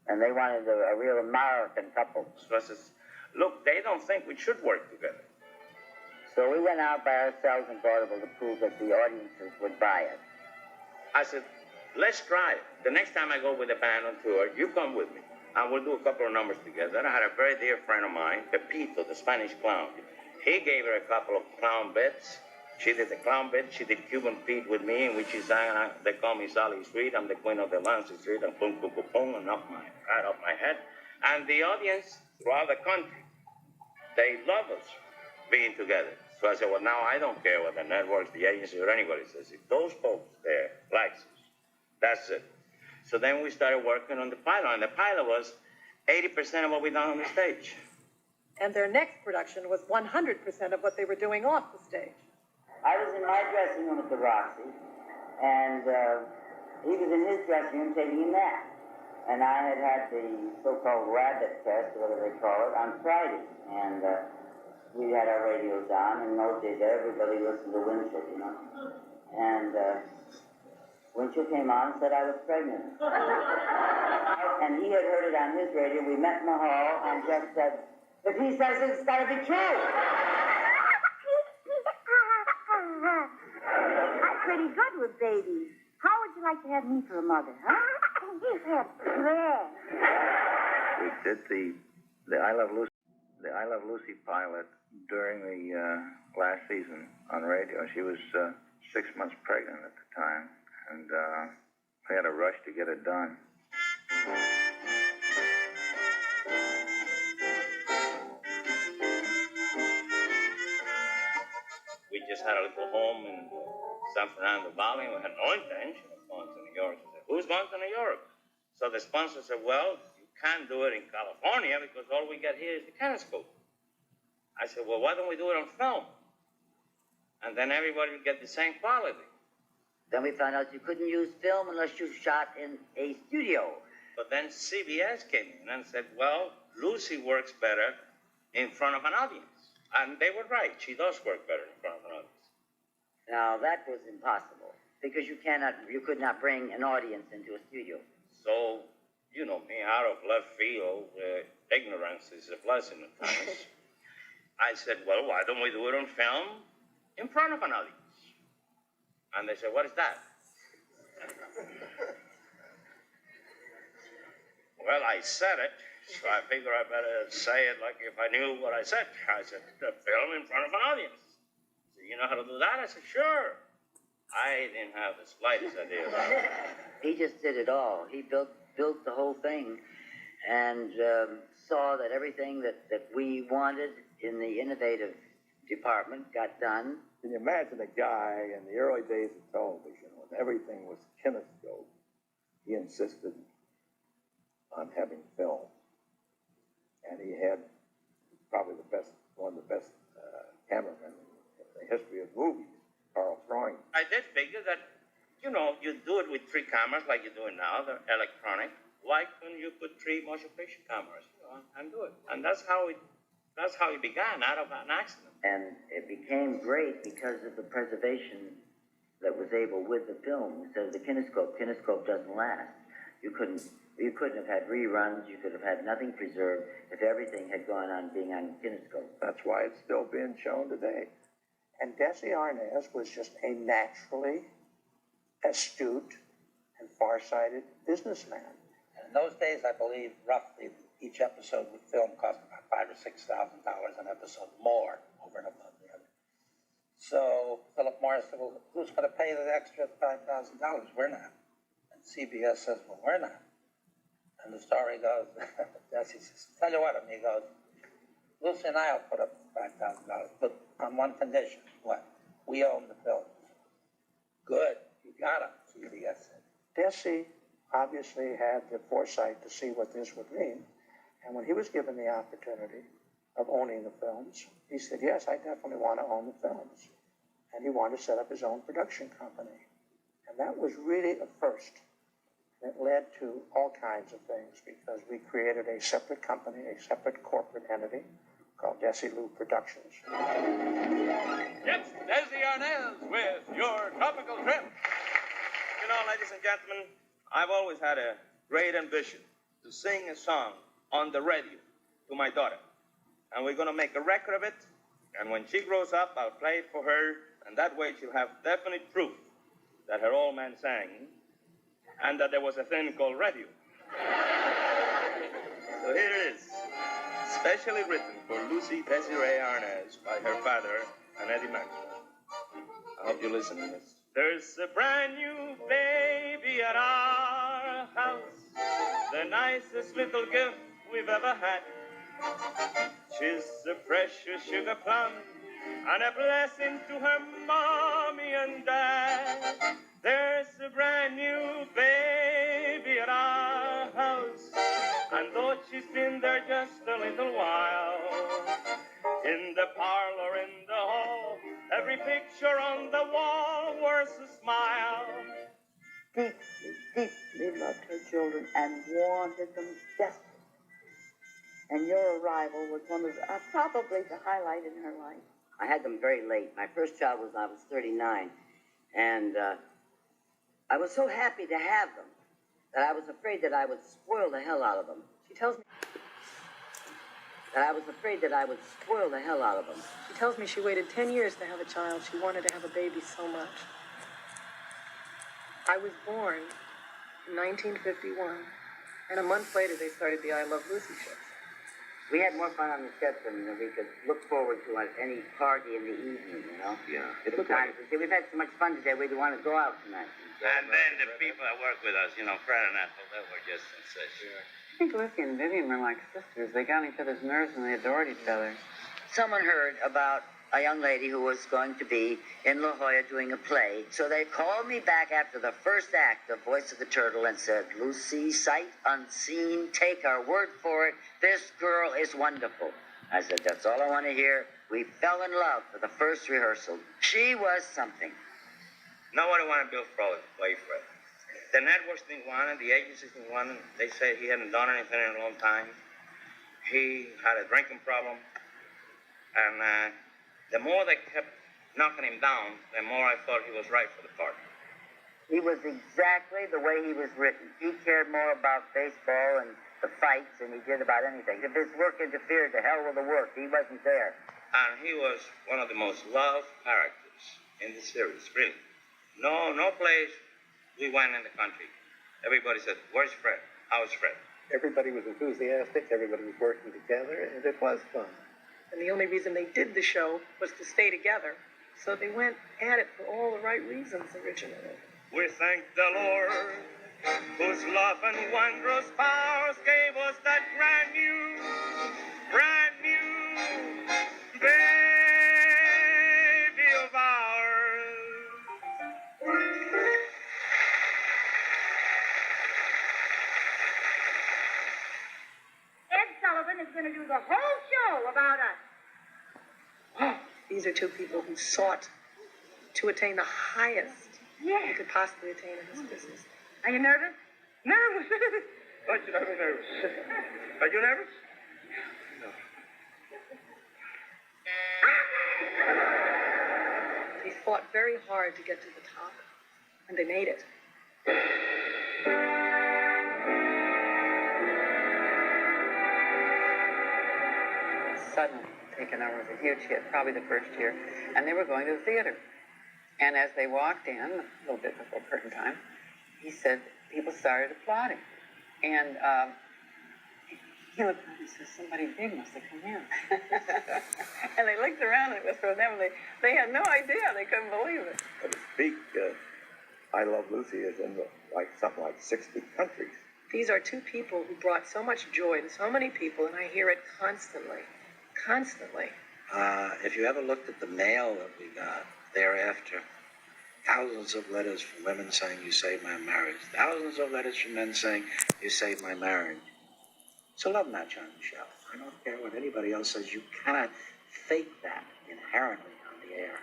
and they wanted a real American couple. So I says, look, they don't think we should work together. So we went out by ourselves and bought it to prove that the audiences would buy it. I said, let's try it. The next time I go with a band on tour, you come with me, and we'll do a couple of numbers together. And I had a very dear friend of mine, Pepito, the Spanish clown. He gave her a couple of clown bits. She did the clown bit. She did Cuban Pete with me, in which she sang, they call me Sally Street. I'm the queen of the Lancy Street, and boom, boom, boom, boom, and right off my head. And the audience throughout the country, they love us being together. So I said, well, now I don't care what the networks, the agencies, or anybody says. If those folks there likes us, that's it. So then we started working on the pilot, and the pilot was 80% of what we done on the stage. And their next production was 100% of what they were doing off the stage. I was in my dressing room at the Roxy, and he was in his dressing room taking a nap. And I had the so-called rabbit test, whatever they call it, on Friday. And we had our radios on, and in those days everybody listened to Winchell, you know. And Winchell came on and said I was pregnant. And he had heard it on his radio. We met in the hall and just said, if he says it, it's got to be true. I'm pretty good with babies. How would you like to have me for a mother, huh? We did the I Love Lucy pilot during the last season on radio. She was 6 months pregnant at the time, and we had a rush to get it done. We just had a little home in San Fernando Valley. We had no intention of going to New York. I said, who's going to New York? So the sponsor said, well, you can't do it in California because all we got here is the kinescope. I said, well, why don't we do it on film? And then everybody will get the same quality. Then we found out you couldn't use film unless you shot in a studio. But then CBS came in and said, well, Lucy works better in front of an audience. And they were right. She does work better in front of an audience. Now, that was impossible because you could not bring an audience into a studio. So, you know me, out of left field, ignorance is a blessing at times. I said, well, why don't we do it on film in front of an audience? And they said, what is that? Well, I said it, so I figure I better say it like if I knew what I said. I said, the film in front of an audience. So, you know how to do that? I said, sure. I didn't have the slightest idea about it. He just did it all. He built the whole thing and saw that everything that we wanted in the innovative department got done. Can you imagine a guy in the early days of television when everything was kinescope? He insisted on having film. And he had probably one of the best cameramen in the history of movies, Carl Freund. I did figure that, you know, you do it with 3 cameras like you're doing now, the electronic. Why couldn't you put 3 motion picture cameras, you know, and do it? And that's how it began, out of an accident. And it became great because of the preservation that was able with the film. Instead of the kinescope doesn't last. You couldn't have had reruns. You could have had nothing preserved if everything had gone on being on kinescope. That's why it's still being shown today. And Desi Arnaz was just a naturally astute and far-sighted businessman. In those days, I believe roughly each episode with film cost about $5,000 or $6,000 an episode more over and above the other. So Philip Morris said, well, who's going to pay the extra $5,000? We're not. And CBS says, well, we're not. And the story goes, Desi says, tell you what, amigo, Lucy and I will put up $5,000, but on one condition. What? We own the films. Good, you got it, CBS said. Desi obviously had the foresight to see what this would mean, and when he was given the opportunity of owning the films, he said, yes, I definitely want to own the films. And he wanted to set up his own production company. And that was really a first. And it led to all kinds of things because we created a separate company, a separate corporate entity called Desi Lou Productions. It's Desi Arnaz with your tropical trip. You know, ladies and gentlemen, I've always had a great ambition to sing a song on the radio to my daughter. And we're going to make a record of it. And when she grows up, I'll play it for her. And that way she'll have definite proof that her old man sang and that there was a thing called radio. So here it is, specially written for Lucy Desi Arnaz by her father and Eddie Maxwell. I hope you listen to this. There's a brand new baby at our house, the nicest little gift we've ever had. She's a precious sugar plum and a blessing to her mommy and dad. There's a brand new baby at our house, and though she's been there just a little while, in the parlor, in the hall, every picture on the wall wears a smile. Deeply, deeply loved her children and wanted them desperately. And your arrival was one of probably the highlight in her life. I had them very late. My first child was I was 39. And I was so happy to have them that I was afraid that I would spoil the hell out of them. She tells me She tells me she waited 10 years to have a child. She wanted to have a baby so much. I was born in 1951, and a month later they started the I Love Lucy shows. We had more fun on the set than we could look forward to at any party in the evening, you know? Yeah. At times, we say, we've had so much fun today, we want to go out tonight. And then the people that work with us, you know, Fred and Ethel, they were just sensational. I think Lucy and Vivian were like sisters. They got on each other's nerves and they adored each other. Someone heard about a young lady who was going to be in La Jolla doing a play. So they called me back after the first act of Voice of the Turtle and said, Lucy, sight unseen, take our word for it. This girl is wonderful. I said, that's all I want to hear. We fell in love for the first rehearsal. She was something. Nobody wanted Bill Fred. The networks didn't want it, the agencies didn't want it. They said he hadn't done anything in a long time. He had a drinking problem. And the more they kept knocking him down, the more I thought he was right for the part. He was exactly the way he was written. He cared more about baseball and the fights than he did about anything. If his work interfered, to hell with the work. He wasn't there. And he was one of the most loved characters in the series, really. No place we went in the country. Everybody said, where's Fred? How's Fred? Everybody was enthusiastic, everybody was working together, and it was fun. And the only reason they did the show was to stay together. So they went at it for all the right reasons originally. We thank the Lord, whose love and wondrous powers gave us that brand new baby of ours. Ed Sullivan is going to do the whole show about us. These are two people who sought to attain the highest you could possibly attain in this business. Are you nervous? Nervous? Why should I be nervous? Are you nervous? They fought very hard to get to the top, and they made it. Suddenly taken over was a huge hit, probably the first year, and they were going to the theater. And as they walked in, a little bit before curtain time, he said people started applauding. And He looked around and said, somebody big must have come in. And they looked around and it was for them. They had no idea. They couldn't believe it. And to speak, I Love Lucy is in something like 60 countries. These are two people who brought so much joy to so many people, and I hear it constantly. Constantly. If you ever looked at the mail that we got thereafter, thousands of letters from women saying, you saved my marriage. Thousands of letters from men saying, you saved my marriage. It's a love match on the show. I don't care what anybody else says. You cannot fake that inherently on the air.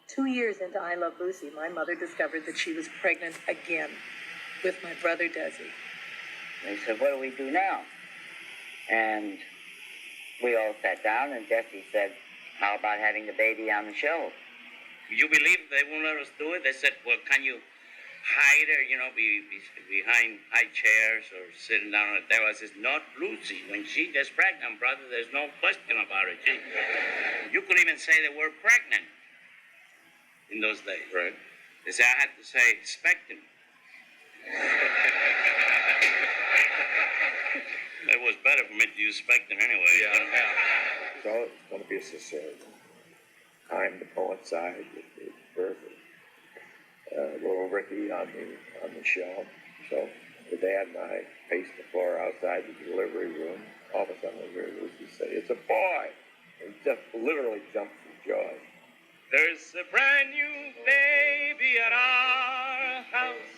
2 years into I Love Lucy, my mother discovered that she was pregnant again with my brother Desi. They said, what do we do now? And we all sat down, and Desi said, how about having the baby on the show? You believe they won't let us do it? They said, well, can you hide her, behind high chairs or sitting down on a table? I says, not Lucy. When she gets pregnant, brother, there's no question about it. You couldn't even say the word pregnant in those days. Right. They said, I had to say expectant. It was better for me to use expectant anyway. Yeah. So it's going to be a cesarean. Time to coincide with the birth of little Ricky on the show. So the dad and I paced the floor outside the delivery room. All of a sudden we hear Lucy say, "It's a boy!" And he just literally jumped for joy. There's a brand new baby at our house.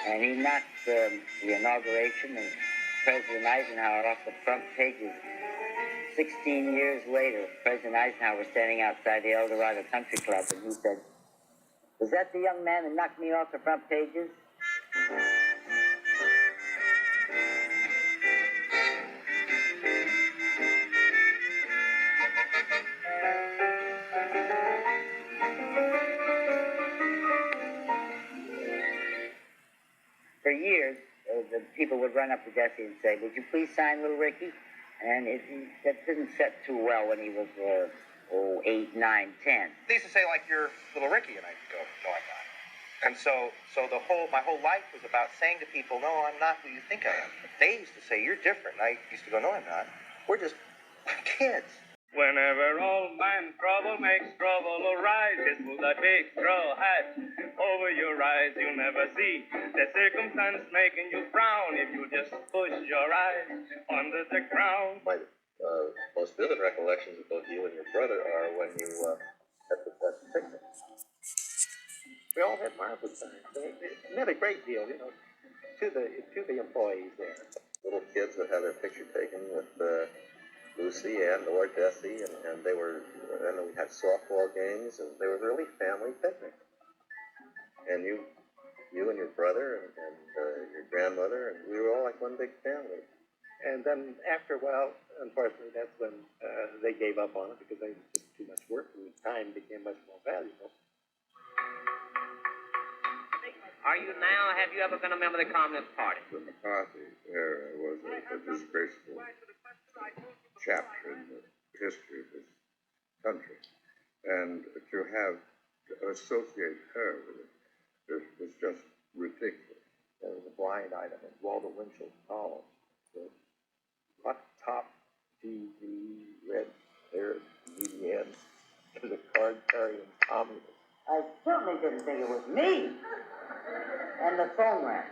And he knocked the inauguration of President Eisenhower off the front pages. 16 years later, President Eisenhower was standing outside the El Dorado Country Club, and he said, "Was that the young man that knocked me off the front pages?" For years, the people would run up to Desi and say, "Would you please sign little Ricky?" And that didn't set too well when he was 8, 9, 10. They used to say, like, "You're little Ricky," and I'd go, "No, I'm not." And so my whole life was about saying to people, "No, I'm not who you think I am." They used to say, "You're different." And I used to go, "No, I'm not. We're just kids." Whenever old man trouble makes trouble arise, just move that big straw hat over your eyes. You'll never see the circumstance making you frown if you just push your eyes under the ground. My most vivid recollections of both you and your brother are when you had the picnic. We all had marvelous times. It meant a great deal, to the employees there. Little kids that had their picture taken with Lucy and or Desi, and they were, and we had softball games, and they were really family picnic. And you and your brother and your grandmother, and we were all like one big family. And then after a while, unfortunately, that's when they gave up on it because they did too much work, and time became much more valuable. Are you now, have you ever been a member of the Communist Party? The McCarthy era was a disgraceful chapter in the history of this country. And to associate her with it was just ridiculous. There was a blind item in Walter Winchell's column. What top TV red-haired median is a card-carrying communist? I certainly didn't think it was me. And the phone rang.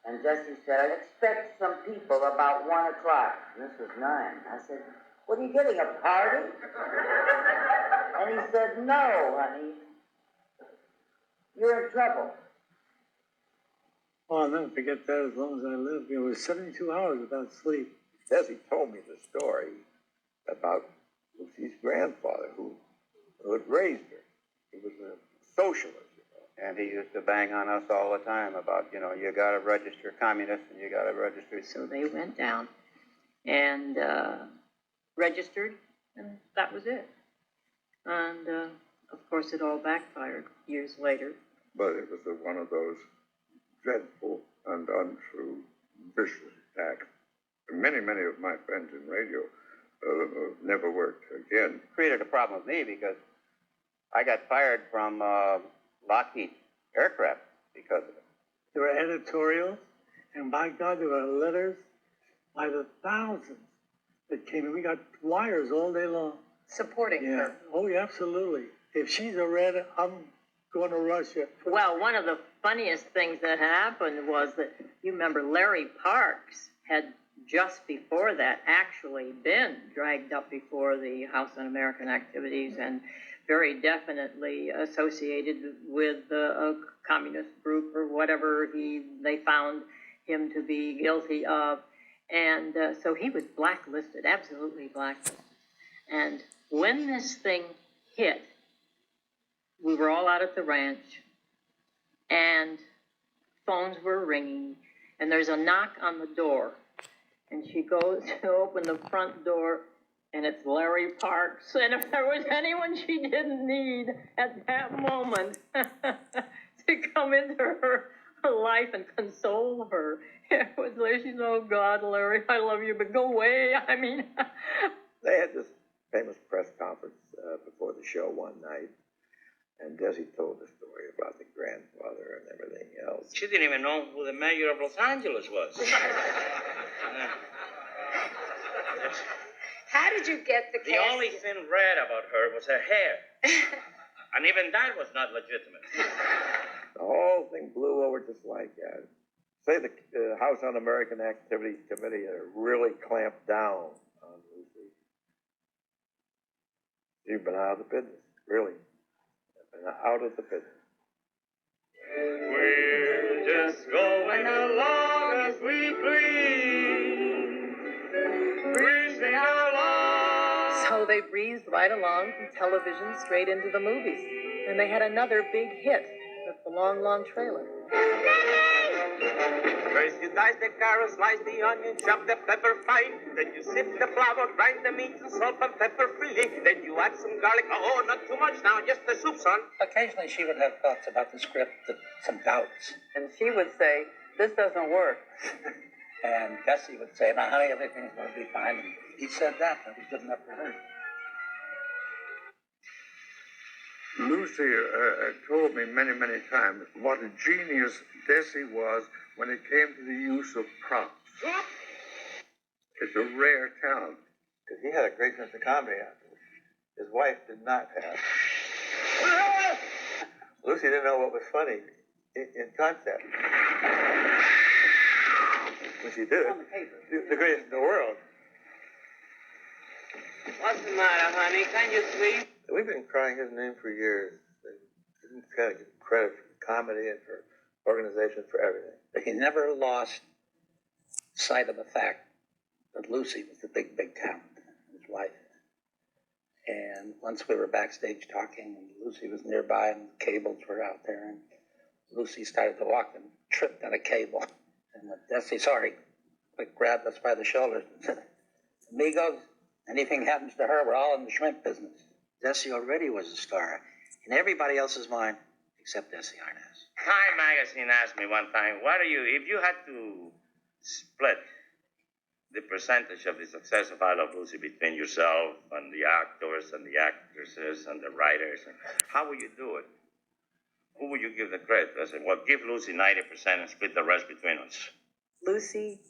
And Desi said, "I expect some people about 1 o'clock. And this was 9. I said, "What are you getting, a party?" And he said, "No, honey. You're in trouble." Oh, I'll never forget that as long as I live. It was 72 hours without sleep. Desi told me the story about Lucy's grandfather who had raised her. He was a socialist. And he used to bang on us all the time about, you got to register communist and you got to register. So they went down and registered, and that was it. And, of course, it all backfired years later. But it was one of those dreadful and untrue, vicious attacks. Many of my friends in radio never worked again. It created a problem with me because I got fired from Lockheed Aircraft because of it. There were editorials, and by God, there were letters by the thousands that came in. We got wires all day long. Supporting her. Oh, yeah, absolutely. If she's a red, I'm going to Russia. Well, one of the funniest things that happened was that, you remember, Larry Parks had just before that actually been dragged up before the House Un-American Activities and very definitely associated with a communist group or whatever they found him to be guilty of. And so he was blacklisted, absolutely blacklisted. And when this thing hit, we were all out at the ranch, and phones were ringing, and there's a knock on the door, and she goes to open the front door, and it's Larry Parks. And if there was anyone she didn't need at that moment to come into her life and console her, it was Larry. She's, oh God, Larry, I love you, but go away. I mean, They had this famous press conference before the show one night, and Desi told the story about the grandfather and everything else. She didn't even know who the mayor of Los Angeles was. How did you get the The only thing red about her was her hair. And even that was not legitimate. The whole thing blew over just like that. Say the House Un-American Activities Committee had really clamped down on Lucy. She'd been out of the business, really. Been out of the business. We're just going along as we please, breezing along. So they breezed right along from television straight into the movies. And they had another big hit with the Long, Long Trailer. First you dice the carrots, slice the onion, chop the pepper fine. Then you sip the flour, grind the meat and salt and pepper freely. Then you add some garlic. Oh, not too much now, just the soup, son. Occasionally she would have thoughts about the script, some doubts. And she would say, this doesn't work. And Desi would say, now, honey, everything's going to be fine. And he said that was good enough for her. Lucy told me many, many times what a genius Desi was when it came to the use of props. It's a rare talent. Because he had a great sense of comedy. His wife did not have. Lucy didn't know what was funny in concept. When she did it, the greatest in the world. What's the matter, honey? Can you sleep? We've been crying his name for years. He's got to get credit for comedy and for organization, for everything. He never lost sight of the fact that Lucy was the big, big talent, his wife. And once we were backstage talking, and Lucy was nearby, and the cables were out there, and Lucy started to walk and tripped on a cable. And when Desi saw her, he grabbed us by the shoulders and said, amigos, anything happens to her, we're all in the shrimp business. Desi already was a star in everybody else's mind except Desi Arnaz. Time magazine asked me one time, if you had to split the percentage of the success of I Love Lucy between yourself and the actors and the actresses and the writers, how would you do it? Who would you give the credit? I said, well, give Lucy 90% and split the rest between us. Lucy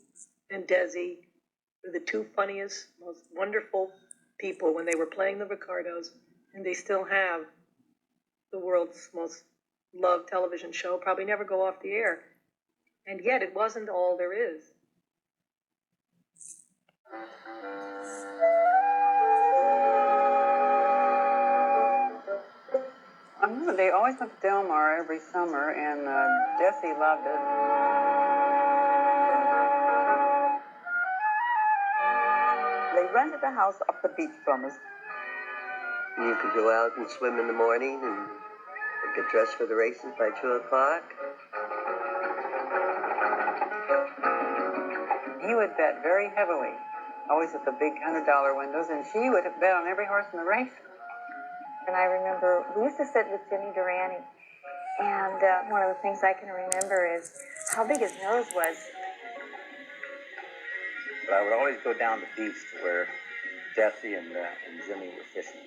and Desi were the two funniest, most wonderful people when they were playing the Ricardos, and they still have the world's most loved television show, probably never go off the air. And yet it wasn't all there is. They always went to Del Mar every summer, and Desi loved it. They rented a house up the beach from us. You could go out and swim in the morning and get dressed for the races by 2 o'clock. He would bet very heavily, always at the big $100 windows, and she would bet on every horse in the race. And I remember we used to sit with Jimmy Durante, and one of the things I can remember is how big his nose was. But I would always go down the beach to where Desi and Jimmy were fishing.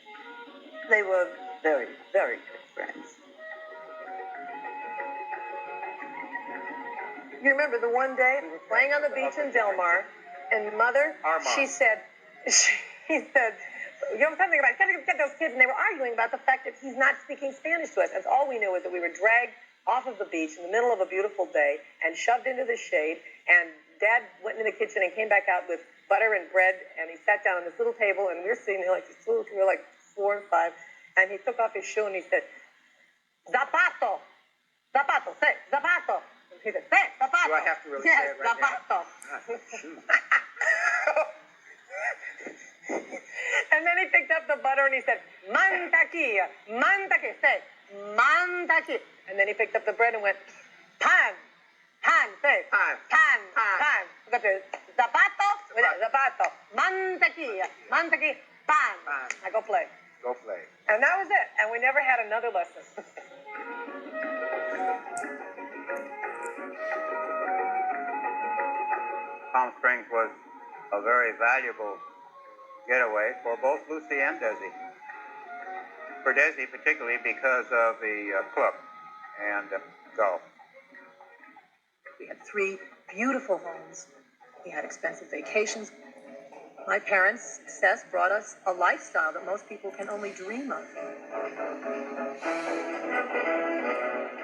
They were very, very good friends. You remember the one day we were playing on the beach in Del Mar, And Mother, Our mom. she said, you know something about, get those kids, and they were arguing about the fact that he's not speaking Spanish to us. That's all we knew is that we were dragged off of the beach in the middle of a beautiful day and shoved into the shade, and Dad went into the kitchen and came back out with butter and bread, and he sat down on this little table, and we were sitting there like this little, we were like 4 and 5, and he took off his shoe and he said, Zapato, Zapato, say, Zapato. And he said, say, Zapato. Do I have to really yes, say it right Zapato. now? Shoot. And then he picked up the butter and he said, mantequilla, mantequilla, say, mantequilla. And then he picked up the bread and went, pan, pan, say, pan, pan, pan. Look at this, zapato, zapato, mantequilla, mantequilla, pan. I go play. Go play. And that was it. And we never had another lesson. Palm Springs was a very valuable getaway for both Lucy and Desi. For Desi, particularly because of the club and golf. We had 3 beautiful homes. We had expensive vacations. My parents' success brought us a lifestyle that most people can only dream of.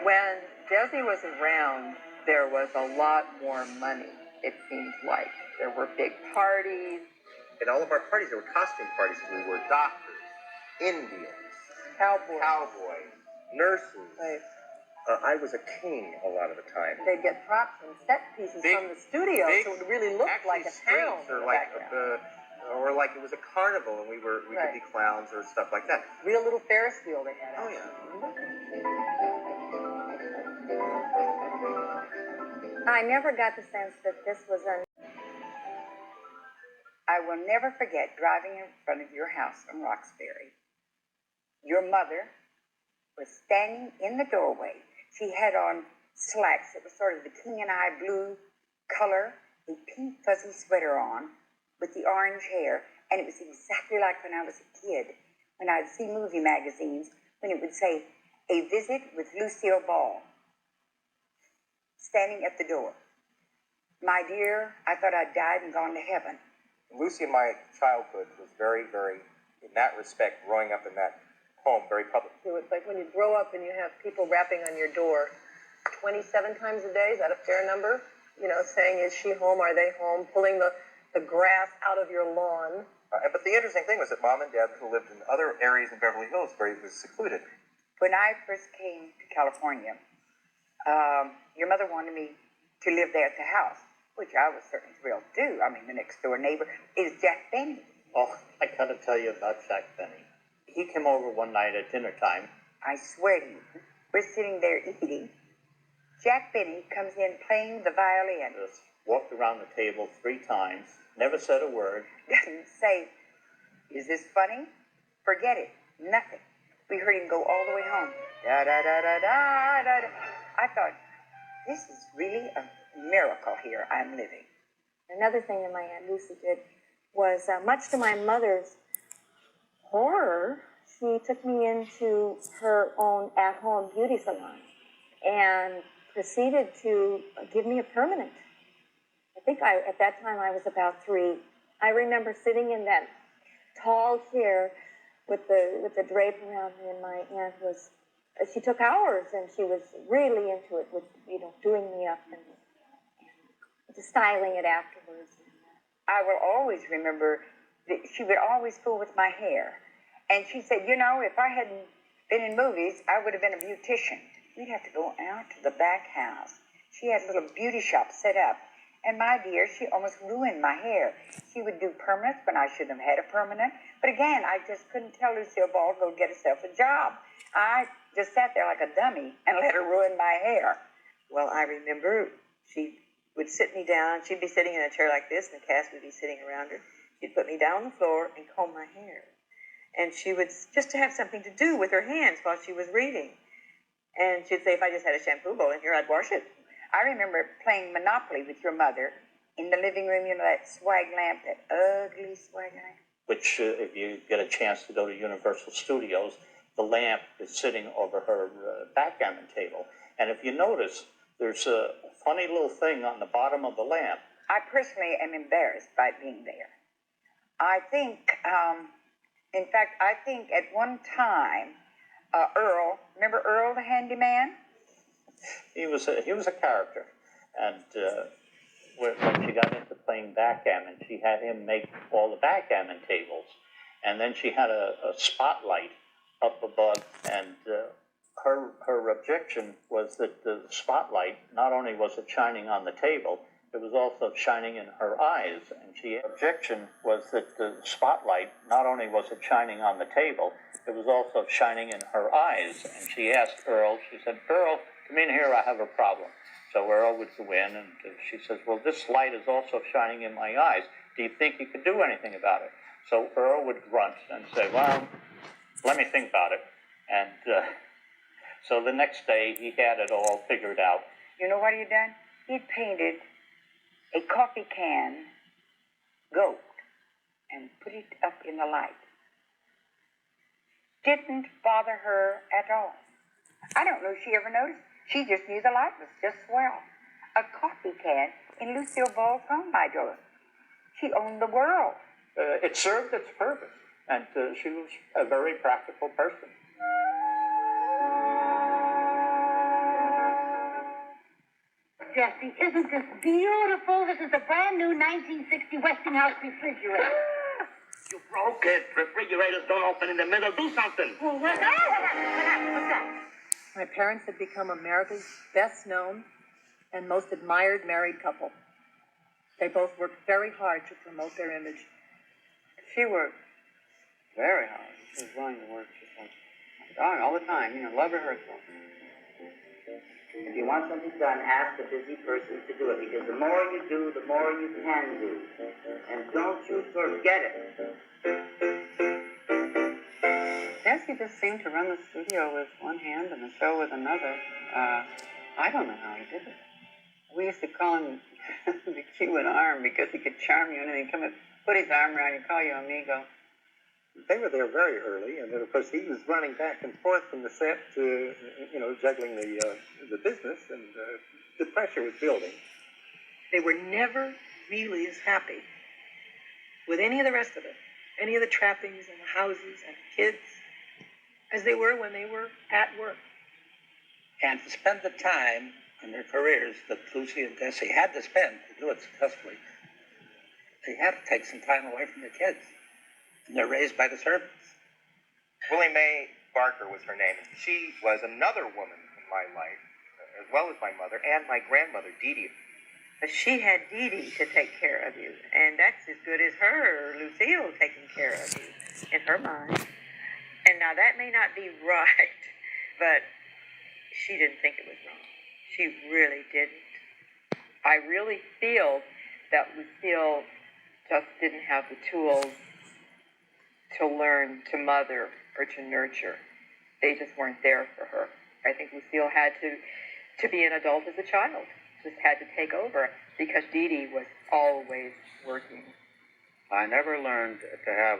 When Desi was around, there was a lot more money, it seemed like. There were big parties. At all of our parties, there were costume parties. We were doctors, Indians, Cowboys, nurses. Right. I was a king a lot of the time. They'd get props and set pieces from the studio, so it really looked like a town. Or like or like it was a carnival, and we could be clowns or stuff like that. Real little Ferris wheel they had. Oh yeah. I never got the sense that this was I will never forget driving in front of your house in Roxbury. Your mother was standing in the doorway. She had on slacks. It was sort of the king and I blue color, a pink fuzzy sweater on with the orange hair. And it was exactly like when I was a kid, when I'd see movie magazines, when it would say, a visit with Lucille Ball, standing at the door. My dear, I thought I'd died and gone to heaven. Lucy and my childhood was very, very, in that respect, growing up in that home, very public. So it's like when you grow up and you have people rapping on your door 27 times a day, is that a fair number? You know, saying, is she home, are they home, pulling the grass out of your lawn. But the interesting thing was that Mom and Dad, who lived in other areas in Beverly Hills where it was secluded. When I first came to California, your mother wanted me to live there at the house, which I was certainly thrilled to do. I mean, the next door neighbor is Jack Benny. Oh, I gotta tell you about Jack Benny. He came over one night at dinner time. I swear to you, we're sitting there eating. Jack Benny comes in playing the violin. Just walked around the table 3 times, never said a word. Doesn't say, is this funny? Forget it, nothing. We heard him go all the way home. Da da da da da da da. I thought, this is really a miracle here I'm living. Another thing that my Aunt Lucy did was, much to my mother's horror, she took me into her own at-home beauty salon and proceeded to give me a permanent. I think at that time I was about 3. I remember sitting in that tall chair with the drape around me, and my aunt was, she took hours, and she was really into it with, you know, doing me up and styling it afterwards. I will always remember that she would always fool with my hair. And she said, you know, if I hadn't been in movies, I would have been a beautician. We'd have to go out to the back house. She had a little beauty shop set up. And my dear, she almost ruined my hair. She would do permanents when I shouldn't have had a permanent. But again, I just couldn't tell Lucille Ball to go get herself a job. I just sat there like a dummy and let her ruin my hair. Well, I remember she would sit me down. She'd be sitting in a chair like this, and Cass would be sitting around her. She'd put me down on the floor and comb my hair. And she would, just to have something to do with her hands while she was reading. And she'd say, if I just had a shampoo bowl in here, I'd wash it. I remember playing Monopoly with your mother in the living room, you know, that swag lamp, that ugly swag lamp. Which, if you get a chance to go to Universal Studios, the lamp is sitting over her backgammon table. And if you notice, there's a funny little thing on the bottom of the lamp I personally am embarrassed by being there. I think, in fact, I think at one time, Earl, remember Earl the handyman? He was a character, and when she got into playing backgammon, she had him make all the backgammon tables, and then she had a spotlight up above, and her objection was that the spotlight not only was it shining on the table, it was also shining in her eyes, and she objection was that the spotlight not only was it shining on the table, it was also shining in her eyes, and she asked Earl, she said, "Earl, come in here, I have a problem." So Earl would go in, and she says, "Well, this light is also shining in my eyes. Do you think you could do anything about it?" So Earl would grunt and say, "Well, let me think about it." And so the next day, he had it all figured out. You know what he'd done? He'd painted a coffee can gold and put it up in the light. Didn't bother her at all. I don't know if she ever noticed. She just knew the light was just swell. A coffee can in Lucille Ball's home, my daughter. She owned the world. It served its purpose, and she was a very practical person. Desi, isn't this beautiful? This is a brand new 1960 Westinghouse refrigerator. You broke it. Refrigerators don't open in the middle. Do something. Well, what's that? My parents had become America's best known and most admired married couple. They both worked very hard to promote their image. She worked very hard. She was willing to work just like darn all the time, love rehearsal. If you want something done, ask a busy person to do it, because the more you do, the more you can do. And don't you forget it. Desi just seemed to run the studio with one hand and the show with another. I don't know how he did it. We used to call him the Cuban arm because he could charm you and then he'd come and put his arm around you and call you amigo. They were there very early, and then of course he was running back and forth from the set to, juggling the business, and the pressure was building. They were never really as happy with any of the rest of it, any of the trappings and the houses and the kids, as they were when they were at work. And to spend the time in their careers that Lucy and Desi had to spend to do it successfully, they had to take some time away from their kids. And they're raised by the servants. Willie Mae Barker was her name. She was another woman in my life, as well as my mother and my grandmother, Dee Dee. But she had Dee Dee to take care of you, and that's as good as her, Lucille, taking care of you, in her mind. And now that may not be right, but she didn't think it was wrong. She really didn't. I really feel that Lucille just didn't have the tools to learn, to mother, or to nurture. They just weren't there for her. I think Lucille had to be an adult as a child, just had to take over, because Dee Dee was always working. I never learned to have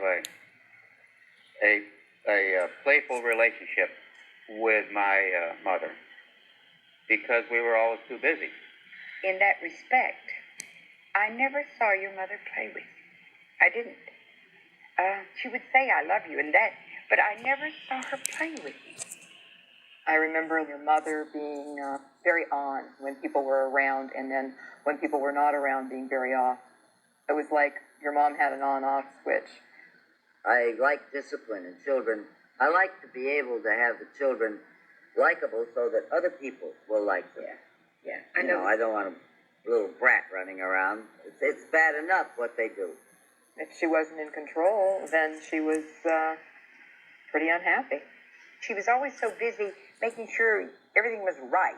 a playful relationship with my mother because we were always too busy. In that respect, I never saw your mother play with you. I didn't. She would say, "I love you," and that, but I never saw her play with you. I remember your mother being very on when people were around, and then when people were not around, being very off. It was like your mom had an on-off switch. I like discipline in children. I like to be able to have the children likable so that other people will like them. Yeah. I don't want a little brat running around. It's bad enough what they do. If she wasn't in control, then she was pretty unhappy. She was always so busy making sure everything was right.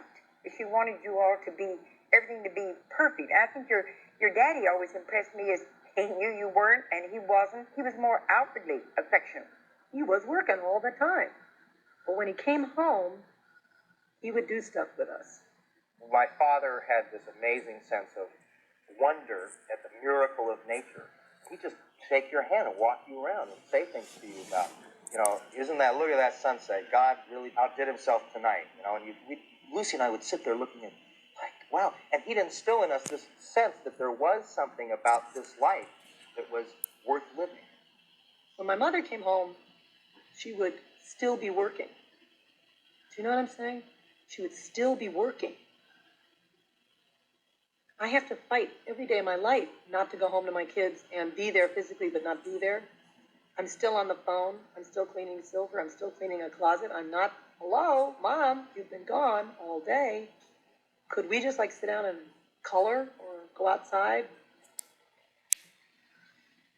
She wanted you all to be, everything to be perfect. I think your daddy always impressed me as he knew you weren't and he wasn't. He was more outwardly affectionate. He was working all the time. But when he came home, he would do stuff with us. My father had this amazing sense of wonder at the miracle of nature. He'd just shake your hand and walk you around and say things to you about, look at that sunset. God really outdid himself tonight, and Lucy and I would sit there looking at, like, wow. And he'd instill in us this sense that there was something about this life that was worth living. When my mother came home, she would still be working. Do you know what I'm saying? She would still be working. I have to fight every day of my life not to go home to my kids and be there physically but not be there. I'm still on the phone. I'm still cleaning silver. I'm still cleaning a closet. I'm not, hello, Mom, you've been gone all day. Could we just like sit down and color or go outside?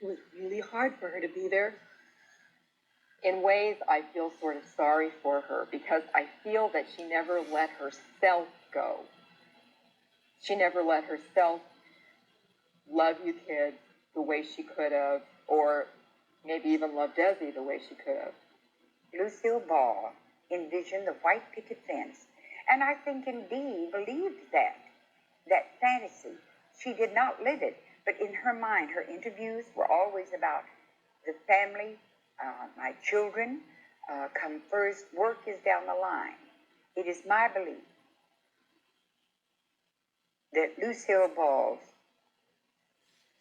It was really hard for her to be there. In ways, I feel sort of sorry for her because I feel that she never let herself go. She never let herself love you kids the way she could have, or maybe even love Desi the way she could have. Lucille Ball envisioned the white picket fence, and I think indeed believed that fantasy. She did not live it, but in her mind, her interviews were always about the family, my children come first, work is down the line. It is my belief that Lucille Ball's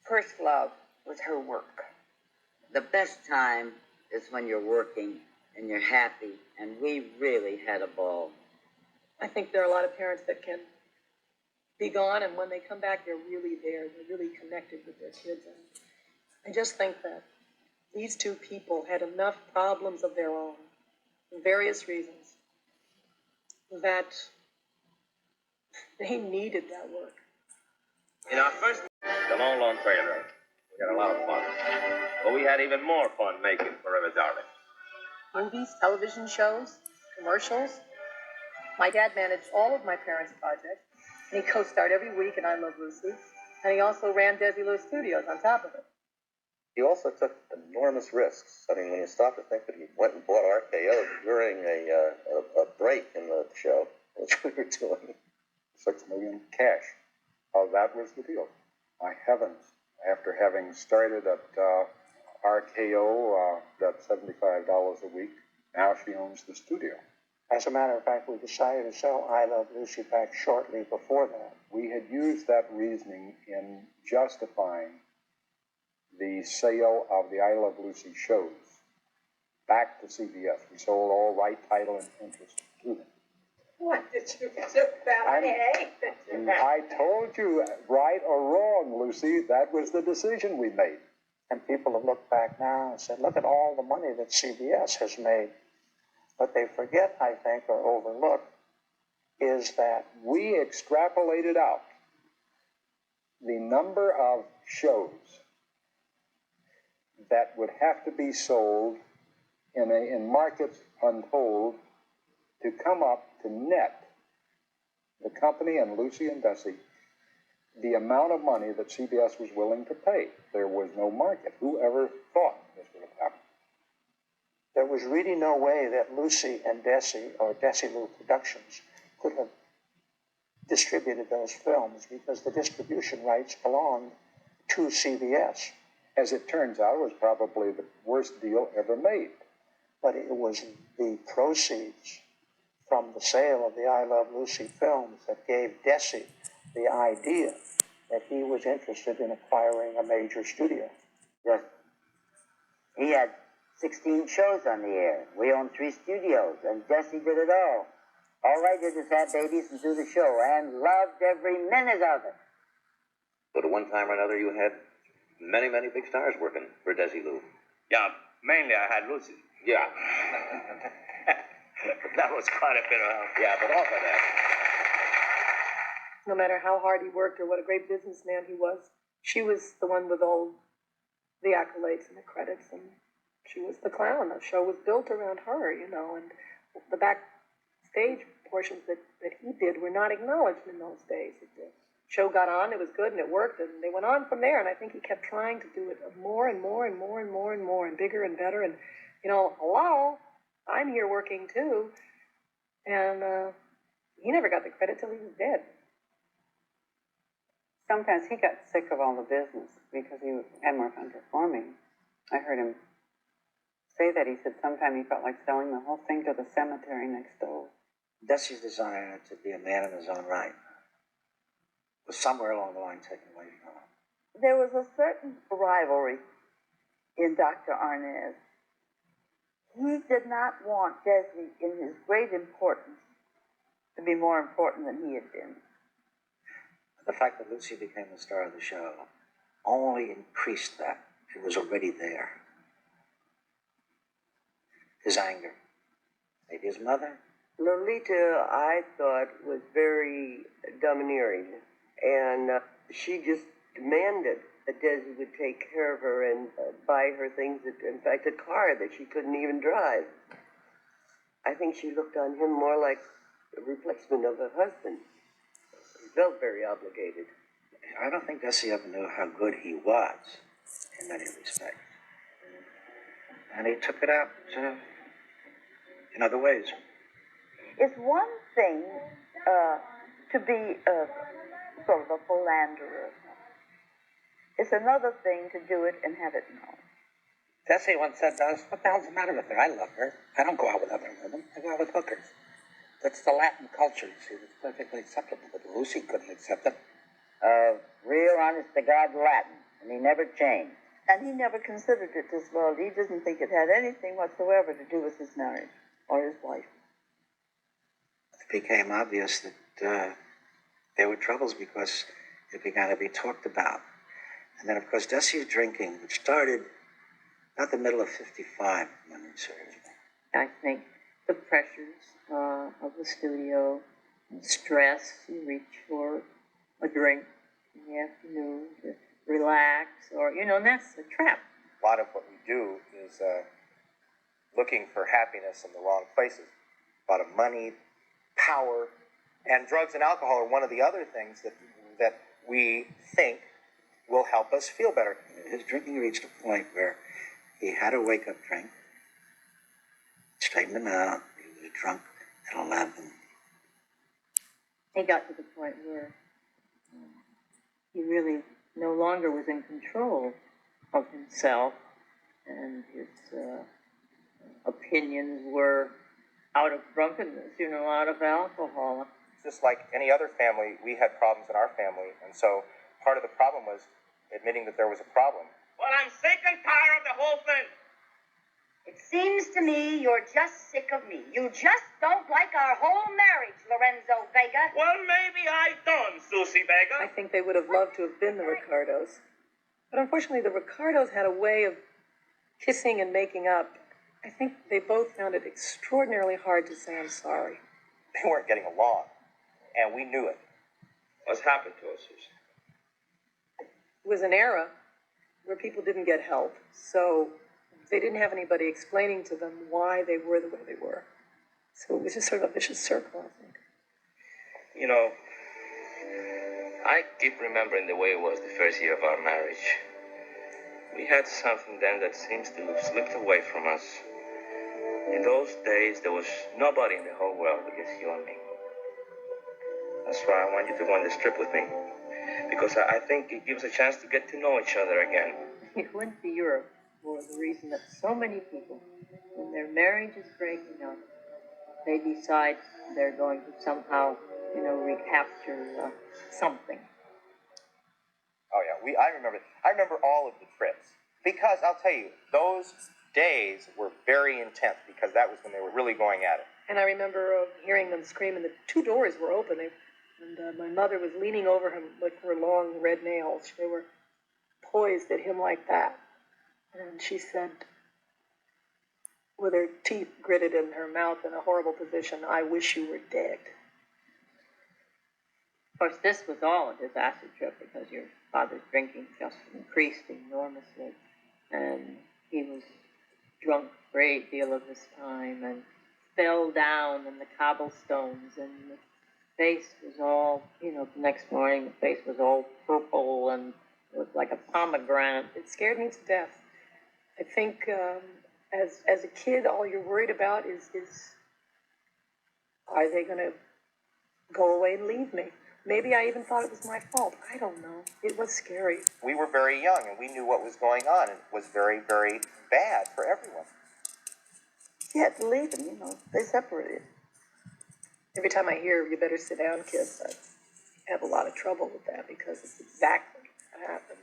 first love was her work. The best time is when you're working and you're happy, and we really had a ball. I think there are a lot of parents that can be gone, and when they come back, they're really there. They're really connected with their kids. And I just think that these two people had enough problems of their own, for various reasons, that they needed that work. In our first, the long, long trailer, we had a lot of fun. But we had even more fun making Forever Darling. Movies, television shows, commercials. My dad managed all of my parents' projects, and he co-starred every week in I Love Lucy, and he also ran Desi Studios on top of it. He also took enormous risks. I mean, when you stop to think that he went and bought RKO during a break in the show, which we were doing, $6 million cash. That was the deal. My heavens! After having started at RKO, that $75 a week, now she owns the studio. As a matter of fact, we decided to sell I Love Lucy back shortly before that. We had used that reasoning in justifying the sale of the I Love Lucy shows back to CBS. We sold all right, title, and interest to them. What did you do about it? I told you, right or wrong, Lucy, that was the decision we made. And people have looked back now and said, look at all the money that CBS has made. What they forget, I think, or overlook, is that we extrapolated out the number of shows that would have to be sold in markets untold to come up to net the company and Lucy and Desi the amount of money that CBS was willing to pay. There was no market. Who ever thought this would have happened? There was really no way that Lucy and Desi, or Desi Productions, could have distributed those films because the distribution rights belonged to CBS. As it turns out, it was probably the worst deal ever made. But it was the proceeds from the sale of the I Love Lucy films that gave Desi the idea that he was interested in acquiring a major studio. Yes. He had 16 shows on the air. We owned 3 studios, and Desi did it all. All I did was have babies and do the show, and loved every minute of it. But at one time or another, you had many, many big stars working for Desi Lou. Yeah, mainly I had Lucy. Yeah. That was quite a bit of help. Yeah, but off of that. No matter how hard he worked or what a great businessman he was, she was the one with all the accolades and the credits, and she was the clown. The show was built around her, you know, and the backstage portions that he did were not acknowledged in those days. The show got on, it was good, and it worked, and they went on from there, and I think he kept trying to do it more and more and more and more and more and bigger and better, and, you know, hello, I'm here working too, and he never got the credit till he was dead. Sometimes he got sick of all the business because he had more fun performing. I heard him say that. He said sometime he felt like selling the whole thing to the cemetery next door. Desi's desire to be a man in his own right was somewhere along the line taken away from him. There was a certain rivalry in Dr. Arnaz. He did not want Desi, in his great importance, to be more important than he had been. The fact that Lucy became the star of the show only increased that. It was already there. His anger. Maybe his mother. Lolita, I thought, was very domineering, and she just demanded that Desi would take care of her and buy her things, in fact, a car that she couldn't even drive. I think she looked on him more like a replacement of a husband. He felt very obligated. I don't think Desi ever knew how good he was in many respects. And he took it out in other ways. It's one thing to be sort of a philanderer. It's another thing to do it and have it known. Desi once said to us, what the hell's the matter with her? I love her. I don't go out with other women. I go out with hookers. That's the Latin culture, you see. That's perfectly acceptable, but Lucy couldn't accept it. Real honest-to-God Latin, and he never changed. And he never considered it disloyalty. He doesn't think it had anything whatsoever to do with his marriage or his wife. It became obvious that there were troubles because it began to be talked about. And then, of course, Desi's drinking, which started about the middle of 55, when he served. I think the pressures of the studio, stress, you reach for a drink in the afternoon to relax, or, and that's a trap. A lot of what we do is looking for happiness in the wrong places. A lot of money, power, and drugs and alcohol are one of the other things that we think will help us feel better. His drinking reached a point where he had a wake-up drink, straightened him out. He was drunk at 11. He got to the point where he really no longer was in control of himself, and his opinions were out of drunkenness, out of alcohol. Just like any other family, we had problems in our family, and so part of the problem was admitting that there was a problem. Well, I'm sick and tired of the whole thing. It seems to me you're just sick of me. You just don't like our whole marriage, Lorenzo Vega. Well, maybe I don't, Susie Vega. I think they would have loved to have been the Ricardos. But unfortunately, the Ricardos had a way of kissing and making up. I think they both found it extraordinarily hard to say I'm sorry. They weren't getting along, and we knew it. What's happened to us, Susie? It was an era where people didn't get help, so they didn't have anybody explaining to them why they were the way they were. So it was just sort of a vicious circle, I think. I keep remembering the way it was the first year of our marriage. We had something then that seems to have slipped away from us. In those days, there was nobody in the whole world against you and me. That's why I want you to go on this trip with me. Because I think it gives a chance to get to know each other again. He went to Europe for the reason that so many people, when their marriage is breaking up, they decide they're going to somehow, recapture something. Oh yeah, I remember all of the trips. Because I'll tell you, those days were very intense because that was when they were really going at it. And I remember hearing them scream, and the two doors were open, and my mother was leaning over him with her long red nails. They were poised at him like that. And she said, with her teeth gritted in her mouth in a horrible position, "I wish you were dead." Of course, this was all a disaster trip because your father's drinking just increased enormously. And he was drunk a great deal of his time and fell down in the cobblestones, and the face was all, the next morning the face was all purple and looked like a pomegranate. It scared me to death. I think as a kid, all you're worried about is are they going to go away and leave me? Maybe I even thought it was my fault. I don't know. It was scary. We were very young, and we knew what was going on, and it was very, very bad for everyone. He had to leave him, they separated. Every time I hear, "You better sit down, kids," have a lot of trouble with that because it's exactly what happened.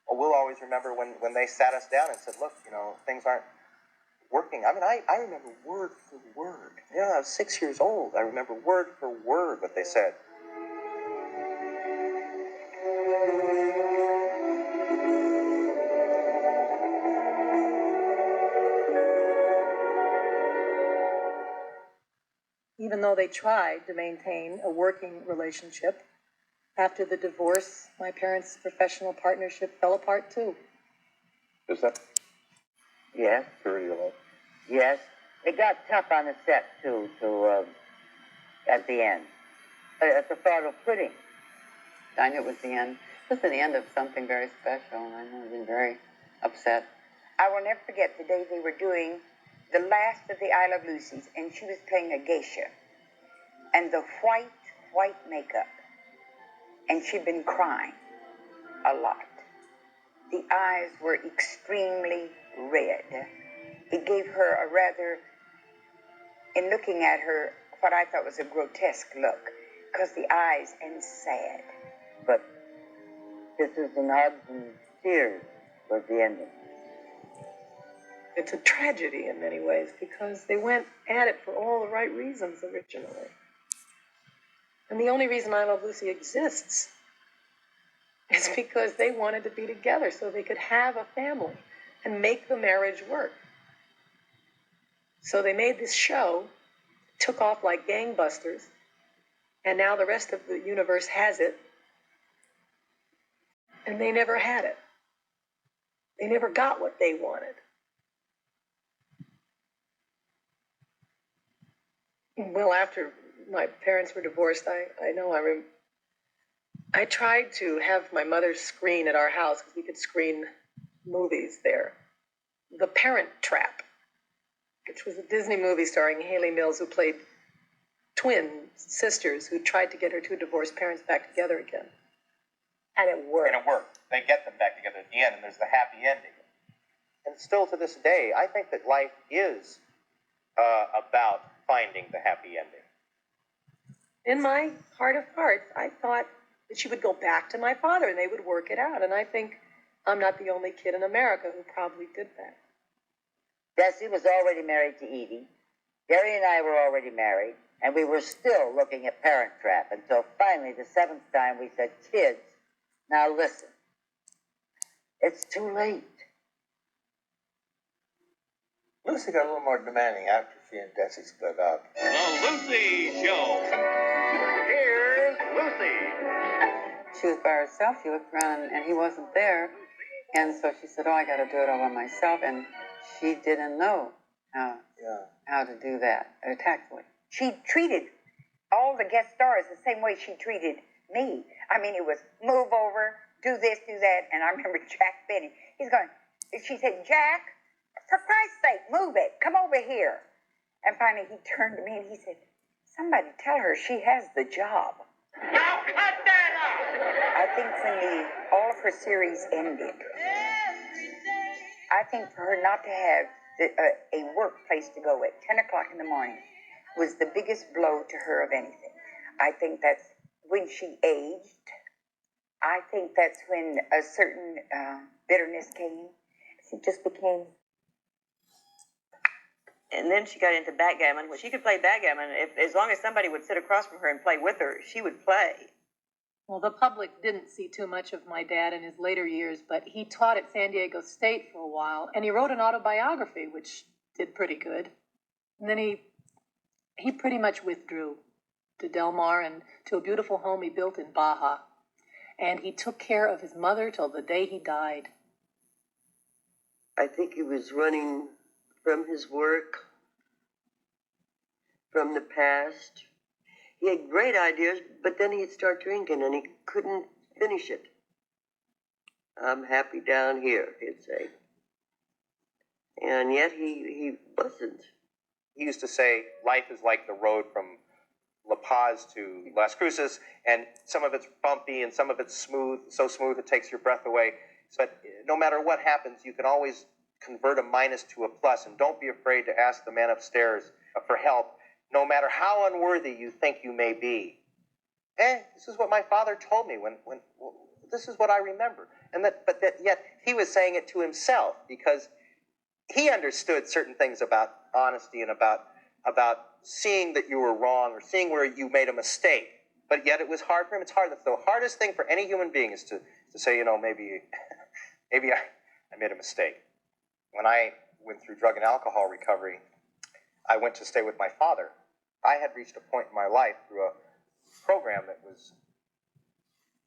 Well, we'll always remember when they sat us down and said, look, things aren't working. I mean, I remember word for word. Yeah, I was 6 years old. I remember word for word what they said. Even though they tried to maintain a working relationship, after the divorce, my parents' professional partnership fell apart too. Is that? Yes. Period. Yes. It got tough on the set, too, at the end. At the thought of quitting. I knew it was the end. It was the end of something very special, and I know I've been very upset. I will never forget the day they were doing the last of the I Love Lucy's, and she was playing a geisha. And the white makeup. And she'd been crying a lot. The eyes were extremely red. It gave her a rather, in looking at her, what I thought was a grotesque look, because the eyes and sad. But kisses and hugs and tears was the ending. It's a tragedy in many ways because they went at it for all the right reasons originally. And the only reason I Love Lucy exists is because they wanted to be together so they could have a family and make the marriage work. So they made this show, took off like gangbusters, and now the rest of the universe has it, and they never had it. They never got what they wanted. Well, after my parents were divorced, I tried to have my mother screen at our house because we could screen movies there. The Parent Trap, which was a Disney movie starring Haley Mills, who played twin sisters who tried to get her two divorced parents back together again. And it worked. And it worked. They get them back together at the end, and there's the happy ending. And still to this day, I think that life is about finding the happy ending. In my heart of hearts, I thought that she would go back to my father and they would work it out. And I think I'm not the only kid in America who probably did that. Desi was already married to Edie. Gary and I were already married, and we were still looking at Parent Trap until finally the seventh time we said, kids, now listen. It's too late. Lucy got a little more demanding after she and Desi split up. The Lucy Show. Here's Lucy. She was by herself. She looked around, and he wasn't there. And so she said, I got to do it all by myself. And she didn't know how to do that tactfully. She treated all the guest stars the same way she treated me. I mean, it was move over, do this, do that. And I remember Jack Benny. She said, Jack, for Christ's sake, move it. Come over here. And finally he turned to me and he said, somebody tell her she has the job. Now cut that out. I think when all of her series ended, I think for her not to have a workplace to go at 10 o'clock in the morning was the biggest blow to her of anything. I think that's when she aged. I think that's when a certain bitterness came. She just became... And then she got into backgammon. Well, she could play backgammon. As long as somebody would sit across from her and play with her, she would play. Well, the public didn't see too much of my dad in his later years, but he taught at San Diego State for a while, and he wrote an autobiography, which did pretty good. And then he pretty much withdrew to Del Mar and to a beautiful home he built in Baja. And he took care of his mother till the day he died. I think he was running from his work, from the past. He had great ideas, but then he'd start drinking and he couldn't finish it. I'm happy down here, he'd say. And yet he wasn't. He used to say, life is like the road from La Paz to Las Cruces, and some of it's bumpy and some of it's smooth, so smooth it takes your breath away. But no matter what happens, you can always convert a minus to a plus, and don't be afraid to ask the man upstairs for help, no matter how unworthy you think you may be. this is what my father told me when this is what I remember. But yet he was saying it to himself because he understood certain things about honesty and about seeing that you were wrong or seeing where you made a mistake. But yet it was hard for him. It's hard. The hardest thing for any human being is to say, maybe I made a mistake. When I went through drug and alcohol recovery, I went to stay with my father. I had reached a point in my life through a program that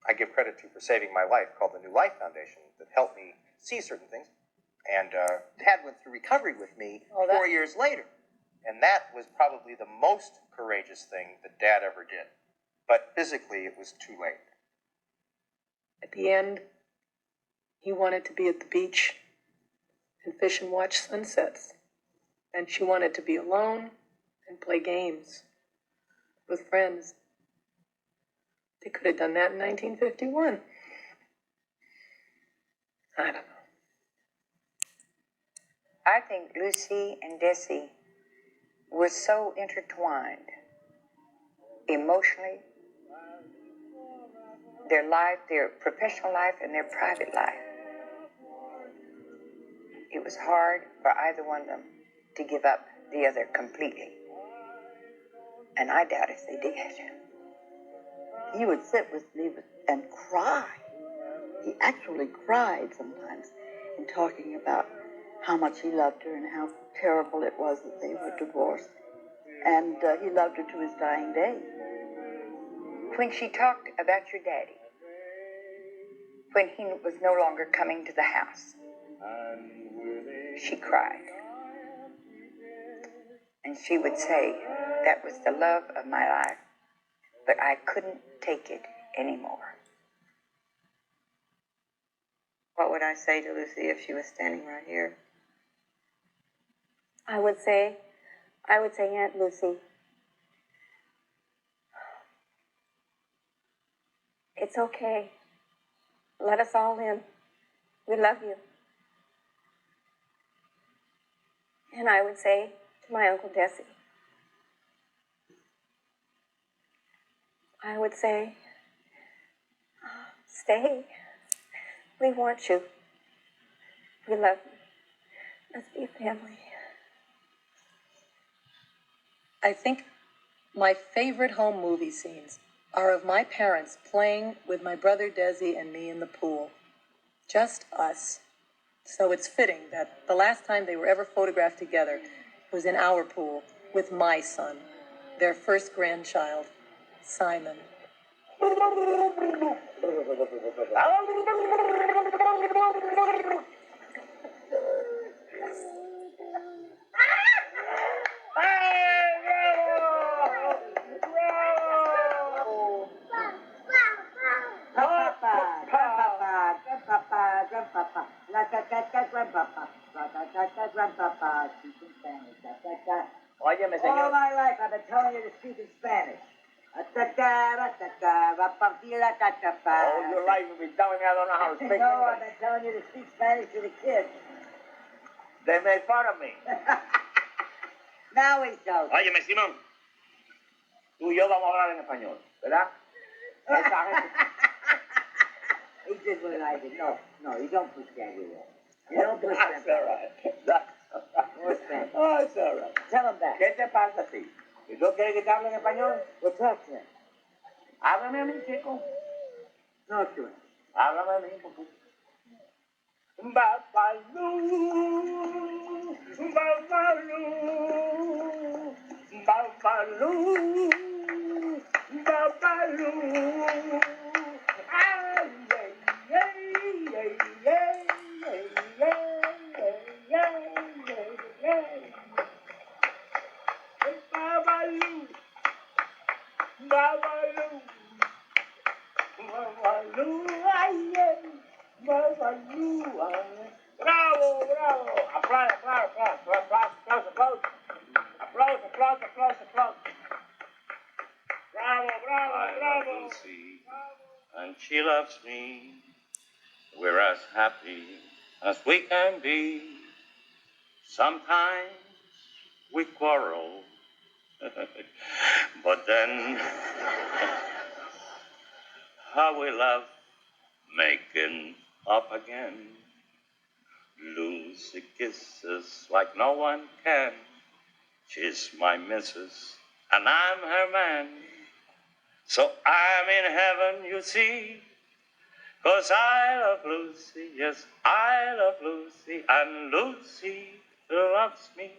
I give credit to for saving my life, called the New Life Foundation, that helped me see certain things. And Dad went through recovery with me 4 years later. And that was probably the most courageous thing that Dad ever did. But physically, it was too late. At the end, he wanted to be at the beach and fish and watch sunsets. And she wanted to be alone and play games with friends. They could have done that in 1951. I don't know. I think Lucy and Desi were so intertwined emotionally, their life, their professional life, and their private life. It was hard for either one of them to give up the other completely. And I doubt if they did. He would sit with me and cry. He actually cried sometimes in talking about how much he loved her and how terrible it was that they were divorced. And he loved her to his dying day. When she talked about your daddy, when he was no longer coming to the house, she cried. And she would say, that was the love of my life, but I couldn't take it anymore. What would I say to Lucy if she was standing right here? I would say, Aunt Lucy, it's okay. Let us all in. We love you. And I would say to my Uncle Desi, I would say, stay. We want you. We love you. Let's be a family. I think my favorite home movie scenes are of my parents playing with my brother Desi and me in the pool. Just us. So it's fitting that the last time they were ever photographed together was in our pool with my son, their first grandchild, Simon. Óyeme, señor. All my life I've been telling you to speak in Spanish. Oh, your life you've been telling me I don't know how to speak English. No, I've been telling you to speak Spanish to the kids. They made fun of me. Now he's joking. Óyeme, Simón. Tú y yo vamos a hablar en español, ¿verdad? Esa gente... He did what I did. No, you don't push that here. You don't push that. That's all right. More Spanish. Oh, it's all right. Tell him that. ¿Qué te pasa a ti? ¿Y tú quieres que te hable en español? Well, talk to him. Háblame a mí, chico. Talk to him. Háblame a mí, porque... Babaloo, babaloo, babaloo, babaloo. Ay, ay, ay, ay, ay, ay, ay. Babaloo, babaloo, babaloo, ay, ay. Bravo, bravo. Applause, applause, applause, applause, applause, applause. Applause, applause, applause, applause. Bravo, bravo, bravo. I love Lucy, and she loves me. We're as happy as we can be. Sometimes we quarrel, but then how we love making up again. Lucy kisses like no one can. She's my missus, and I'm her man. So I'm in heaven, you see, 'cause I love Lucy, yes, I love Lucy, and Lucy loves me.